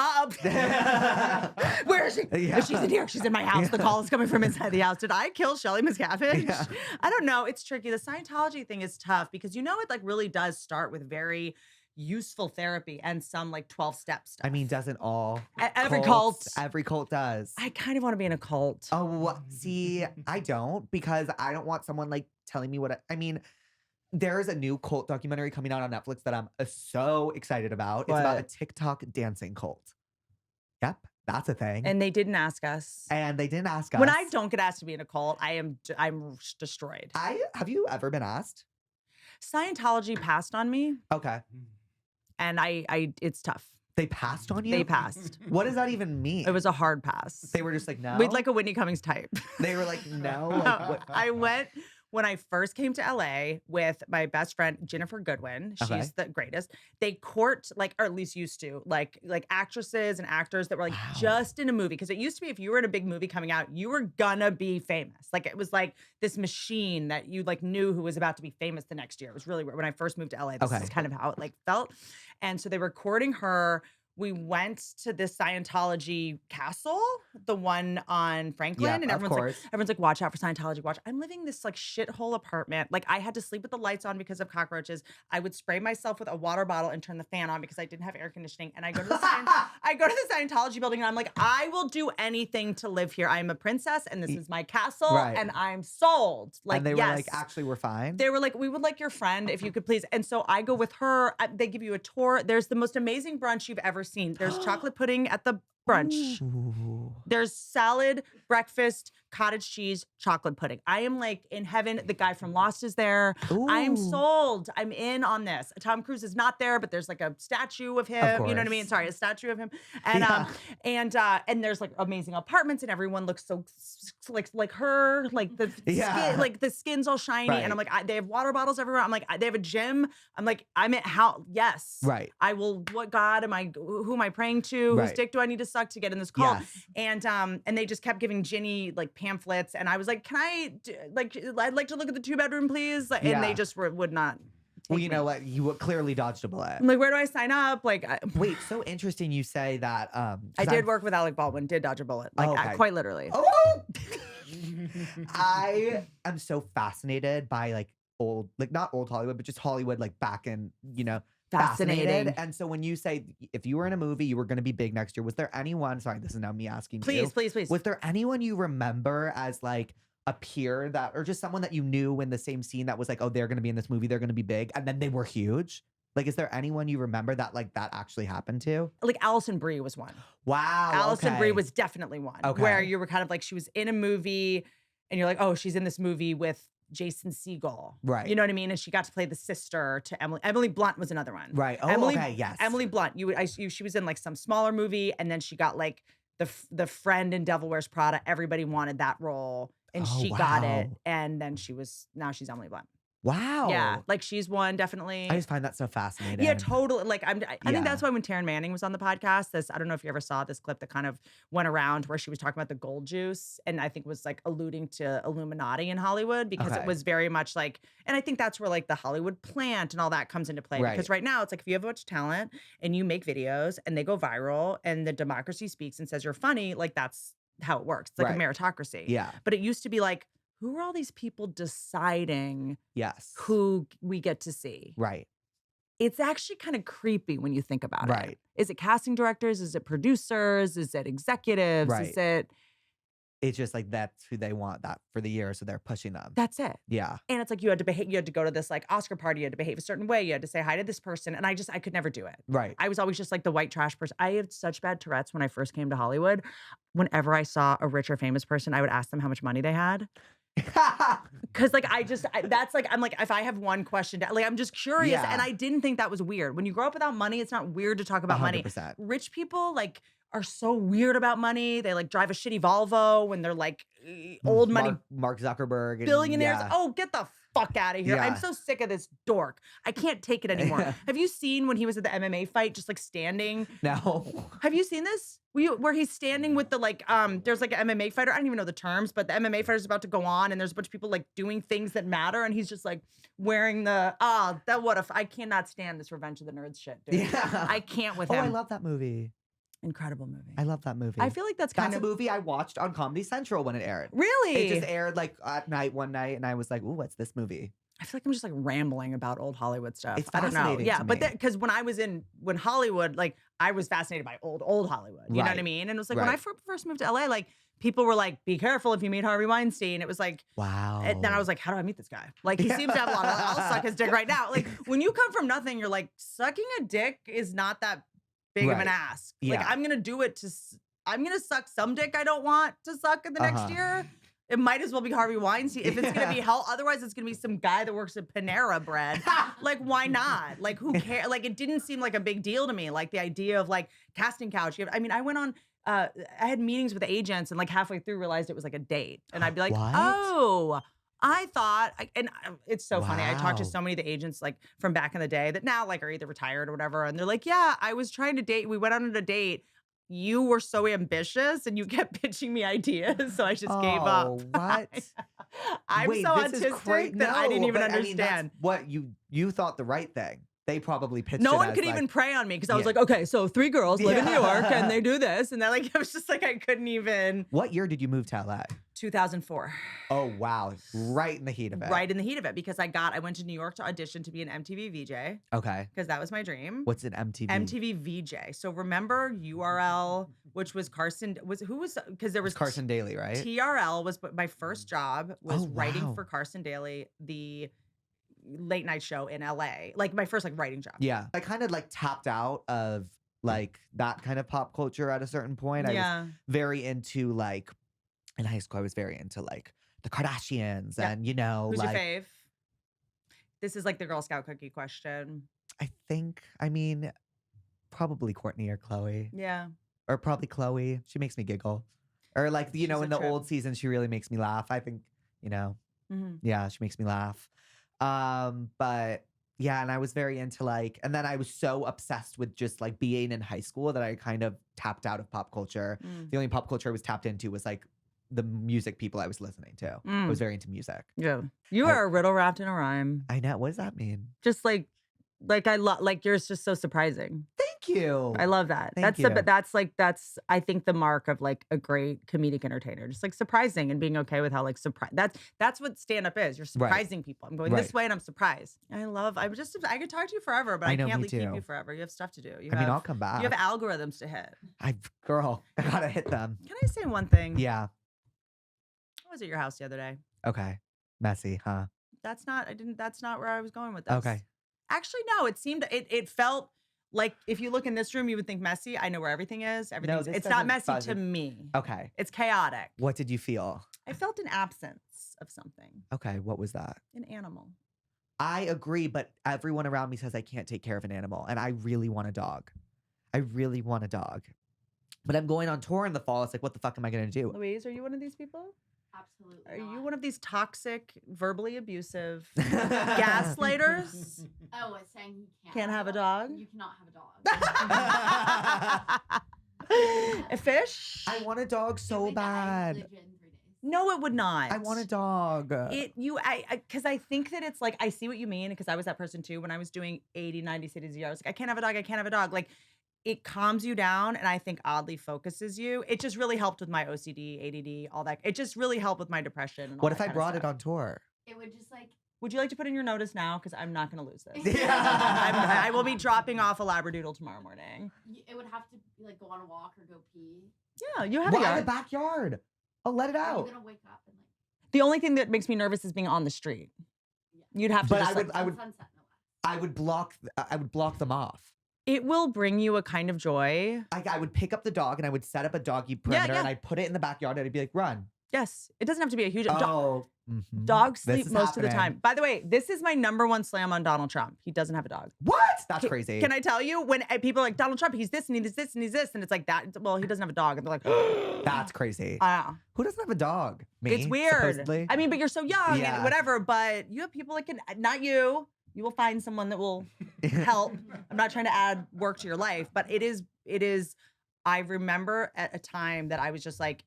Where is she? Yeah. She's in here. She's in my house. The call is coming from inside the house. Did I kill Shelly Miscavige? Yeah. I don't know. It's tricky. The Scientology thing is tough because it really does start with very useful therapy and some 12-step stuff. I mean, doesn't all every cult does. I kind of want to be in a cult. Oh, see, I don't because I don't want someone telling me what I mean. There's a new cult documentary coming out on Netflix that I'm so excited about. It's about a TikTok dancing cult. Yep, that's a thing. And they didn't ask us. And they didn't ask us. When I don't get asked to be in a cult, I'm destroyed. Have you ever been asked? Scientology passed on me. Okay. And it's tough. They passed on you? They passed. What does that even mean? It was a hard pass. They were just like, no? We'd like a Whitney Cummings type. They were like, no? No. What? I went when I first came to LA with my best friend, Jennifer Goodwin. Okay. She's the greatest. They court, like, or at least used to, like actresses and actors that were like just in a movie. Because it used to be if you were in a big movie coming out, you were gonna be famous. Like it was like this machine that you like knew who was about to be famous the next year. It was really weird. When I first moved to LA, this is kind of how it like felt. And so they were courting her. We went to this Scientology castle, the one on Franklin, and everyone's like, watch out for Scientology, watch. I'm living this like shithole apartment. Like I had to sleep with the lights on because of cockroaches. I would spray myself with a water bottle and turn the fan on because I didn't have air conditioning. And I go to the Scientology building and I'm like, I will do anything to live here. I'm a princess and this is my castle and I'm sold. Like, and they were like, actually, we're fine. They were like, we would like your friend if you could please. And so I go with her. They give you a tour. There's the most amazing brunch you've ever seen. There's chocolate pudding at the brunch. Ooh. There's salad, breakfast, cottage cheese, chocolate pudding. I am like in heaven. The guy from Lost is there. Ooh. I'm sold. I'm in on this. Tom Cruise is not there, but there's like a statue of him. You know what I mean? Sorry, a statue of him. And and there's like amazing apartments, and everyone looks so like her, like the skin, like the skin's all shiny. And I'm like, they have water bottles everywhere. I'm like, they have a gym. I'm like, I'm at how? Yes, right. I will. What God am I? Who am I praying to? Whose dick do I need to suck to get in this cult? Yes. And they just kept giving Ginny like pamphlets, and I was like, can I I'd like to look at the 2-bedroom, please? And they just would not. Well, you know what? You clearly dodged a bullet. I'm like, where do I sign up? Like, wait, so interesting you say that. I did work with Alec Baldwin, did dodge a bullet, like quite literally. Oh, I am so fascinated by like old, like not old Hollywood, but just Hollywood, like back in, fascinated. And so when you say if you were in a movie, you were going to be big next year, was there anyone? Sorry, this is now me asking you. Please. Was there anyone you remember as like a peer that, or just someone that you knew in the same scene that was like, oh, they're going to be in this movie, they're going to be big, and then they were huge? Like, is there anyone you remember that like that actually happened to? Like Alison Brie was one. Wow. Alison Brie was definitely one. Okay. Where you were kind of like, she was in a movie and you're like, oh, she's in this movie with Jason Segel. Right. You know what I mean? And she got to play the sister to Emily. Emily Blunt was another one. Right. Oh, okay. Yes. Emily Blunt. She was in like some smaller movie, and then she got like the friend in Devil Wears Prada. Everybody wanted that role, and she got it. And then now she's Emily Blunt. Wow. Yeah, like she's one, definitely. I just find that so fascinating. Yeah, totally. Like I think that's why when Taryn Manning was on the podcast, I don't know if you ever saw this clip that kind of went around where she was talking about the gold juice, and I think was like alluding to Illuminati in Hollywood, because it was very much like, and I think that's where like the Hollywood plant and all that comes into play. Because right now it's like if you have a bunch of talent and you make videos and they go viral and the democracy speaks and says you're funny, like that's how it works. It's like a meritocracy. Yeah. But it used to be like, who are all these people deciding who we get to see? Right. It's actually kind of creepy when you think about it. Right. Is it casting directors? Is it producers? Is it executives? Right. Is it? It's just like that's who they want that for the year, so they're pushing them. That's it. Yeah. And it's like you had to behave. You had to go to this like Oscar party. You had to behave a certain way. You had to say hi to this person. And I could never do it. Right. I was always just like the white trash person. I had such bad Tourette's when I first came to Hollywood. Whenever I saw a rich or famous person, I would ask them how much money they had. Cause like that's like, I'm like, if I have one question, like I'm just curious. And I didn't think that was weird. When you grow up without money, it's not weird to talk about 100%. Money. Rich people like are so weird about money. They like drive a shitty Volvo when they're like old money. Mark Zuckerberg. And, billionaires. Oh, get the fuck out of here. I'm so sick of this dork. I can't take it anymore. Have you seen when he was at the MMA fight, just like standing? No. Have you seen this? Where he's standing with the like, there's like an MMA fighter. I don't even know the terms, but the MMA fighter's about to go on and there's a bunch of people like doing things that matter. And he's just like wearing I cannot stand this Revenge of the Nerds shit, dude. Yeah. I can't with him. Oh, I love that movie. Incredible movie. I love that movie. I feel like that's a movie I watched on Comedy Central when it aired. Really? It just aired like at night one night, and I was like, "Ooh, what's this movie?" I feel like I'm just like rambling about old Hollywood stuff. It's I don't know. fascinating Yeah, to but me. because when Hollywood, like I was fascinated by old Hollywood. You know what I mean? And it was like when I first moved to LA, like people were like, "Be careful if you meet Harvey Weinstein." It was like, wow. And then I was like, "How do I meet this guy? Like he seems to have a lot of. I'll suck his dick right now." Like when you come from nothing, you're like, sucking a dick is not that big of an ask. Like, I'm going to do it I'm going to suck some dick I don't want to suck in the next year. It might as well be Harvey Weinstein. If it's going to be hell, otherwise it's going to be some guy that works at Panera Bread. Like, why not? Like, who cares? Like, it didn't seem like a big deal to me. Like, the idea of like casting couch. I mean, I went on, I had meetings with agents and like halfway through realized it was like a date. And I'd be like, oh, I thought, and it's so funny. I talked to so many of the agents like from back in the day that now like are either retired or whatever. And they're like, yeah, I was trying to date. We went on a date. You were so ambitious and you kept pitching me ideas. So I just gave up. Oh, what? I'm Wait, so autistic that I didn't even understand. What you thought the right thing. They probably pitched No it one as, could like, even prey on me because I was like, okay, so 3 girls live in New York and they do this. And they're like, it was just like, I couldn't even. What year did you move to LA? 2004. Oh, wow. Right in the heat of it. Right in the heat of it because I went to New York to audition to be an MTV VJ. Okay. Because that was my dream. What's an MTV? MTV VJ. So remember URL, which was Carson, because there was Carson Daly, right? TRL was my first job was writing wow. for Carson Daly, the late night show in LA. Like my first like writing job. Yeah. I kind of like tapped out of like that kind of pop culture at a certain point. I was very into like, in high school, I was very into like the Kardashians and, you know, who's like. Your fave? This is like the Girl Scout cookie question. I mean, probably Courtney or Chloe. Yeah. Or probably Chloe. She makes me giggle. Or like, you know, in the trip. old season, she really makes me laugh. I think, you know, yeah, she makes me laugh. But yeah, and I was very into like, and then I was so obsessed with just like being in high school that I kind of tapped out of pop culture. The only pop culture I was tapped into was like the music people I was listening to. I was very into music. Yeah. You are a riddle wrapped in a rhyme. I know. What does that mean? Just like I love, like yours just so surprising. Thank you. I love that. Thank you. That's I think the mark of like a great comedic entertainer. Just like surprising and being okay with how like that's what stand up is. You're surprising people. I'm going this way and I'm surprised. I could talk to you forever, but I can't keep you forever. You have stuff to do. I'll come back. You have algorithms to hit. Girl, I gotta hit them. Can I say one thing? Yeah. I was at your house the other day. Okay. Messy, huh? That's not where I was going with this. Okay. Actually, no, it felt like if you look in this room, you would think messy. I know where everything is. It's not messy to me. Okay. It's chaotic. What did you feel? I felt an absence of something. Okay. What was that? An animal. I agree, but everyone around me says I can't take care of an animal, and I really want a dog. But I'm going on tour in the fall. It's like, what the fuck am I going to do? Louise, are you one of these people? Absolutely. Are not. you one of these toxic, verbally abusive gaslighters? Oh, it's saying you can't have a dog? You cannot have a dog. A fish? I want a dog so bad. Lived in 3 days. No, it would not. I want a dog. Because I think that it's like, I see what you mean, because I was that person too when I was doing 80, 90 cities a year. I was like, I can't have a dog. Like, it calms you down and I think oddly focuses you. It just really helped with my OCD, ADD, all that. It just really helped with my depression. And what if I brought it on tour? It would just like. Would you like to put in your notice now? Because I'm not going to lose this. Yeah. I will be dropping off a Labradoodle tomorrow morning. It would have to like go on a walk or go pee. Yeah, you have a yard. the backyard. Oh, let it out. You're gonna wake up and like. The only thing that makes me nervous is being on the street. Yeah. You'd have to. But just, I would block them off. It will bring you a kind of joy. I would pick up the dog and I would set up a doggy perimeter and I'd put it in the backyard and I'd be like, run. Yes. It doesn't have to be a huge Dogs sleep most of the time. By the way, this is my #1 slam on Donald Trump. He doesn't have a dog. What? That's crazy. Can I tell you? When people are like, Donald Trump, he's this and he's this and he's this. And it's like that. Well, he doesn't have a dog. And they're like, that's crazy. Who doesn't have a dog? Me, it's weird. Supposedly. I mean, but you're so young and whatever. But you have people that can, not you. You will find someone that will help. I'm not trying to add work to your life, but it is, I remember at a time that I was just like,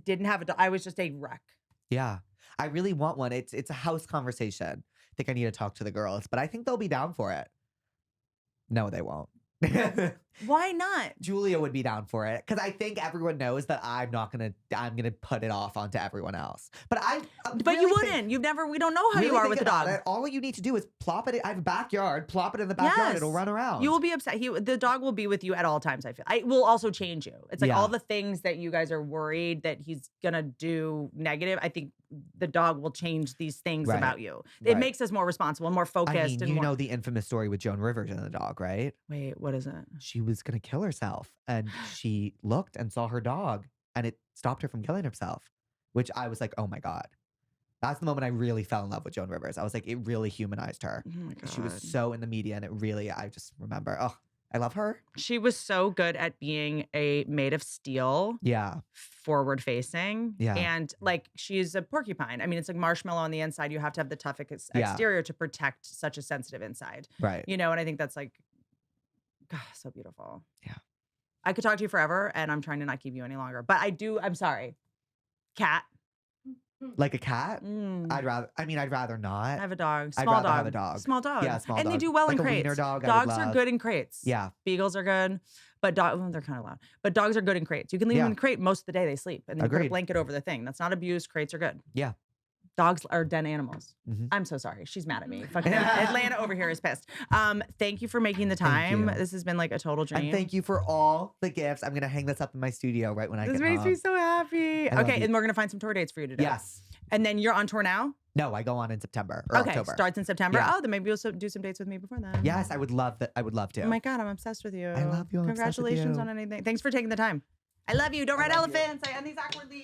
didn't have a dog. I was just a wreck. Yeah. I really want one. It's a house conversation. I think I need to talk to the girls, but I think they'll be down for it. No, they won't. Why not? Julia would be down for it because I think everyone knows that I'm gonna put it off onto everyone else. But You wouldn't. We don't know how you are with the dog. All you need to do is plop it. I have a backyard. Plop it in the backyard. It'll run around. You will be upset. The dog will be with you at all times. I feel. I will also change you. It's like all the things that you guys are worried that he's gonna do negative. I think the dog will change these things about you. It makes us more responsible, more focused. You know the infamous story with Joan Rivers and the dog, right? Wait, what is it? She was gonna kill herself, and she looked and saw her dog, and it stopped her from killing herself. Which I was like, oh my God. That's the moment I really fell in love with Joan Rivers. I was like, it really humanized her. Oh my God. She was so in the media, and I just remember, I love her. She was so good at being made of steel. Yeah. Forward facing. Yeah. And like she's a porcupine. I mean, it's like marshmallow on the inside. You have to have the tough exterior to protect such a sensitive inside. Right. You know, and I think that's like, God, so beautiful. Yeah. I could talk to you forever, and I'm trying to not keep you any longer. But I'm sorry. Cat. Like a cat? I'd rather not. I have a dog. I'd rather have a dog. Small dog. Yeah, small and dog. they do well like in crates. A wiener dog, dogs are good in crates. Yeah. Beagles are good. But they're kind of loud. But dogs are good in crates. You can leave them in the crate most of the day. They sleep. And then you put a blanket over the thing. That's not abuse. Crates are good. Yeah. Dogs are den animals. Mm-hmm. I'm so sorry. She's mad at me. Fucking Atlanta over here is pissed. Thank you for making the time. This has been like a total dream. And thank you for all the gifts. I'm going to hang this up in my studio right when I get home. This makes me so happy. Okay, and we're going to find some tour dates for you today. Yes. And then you're on tour now? No, I go on in September or October. Starts in September. Yeah. Oh, then maybe you'll do some dates with me before then. Yes, I would love that. I would love to. Oh my God, I'm obsessed with you. I love you. Congratulations on anything. Thanks for taking the time. I love you. Don't ride elephants. I end these awkwardly.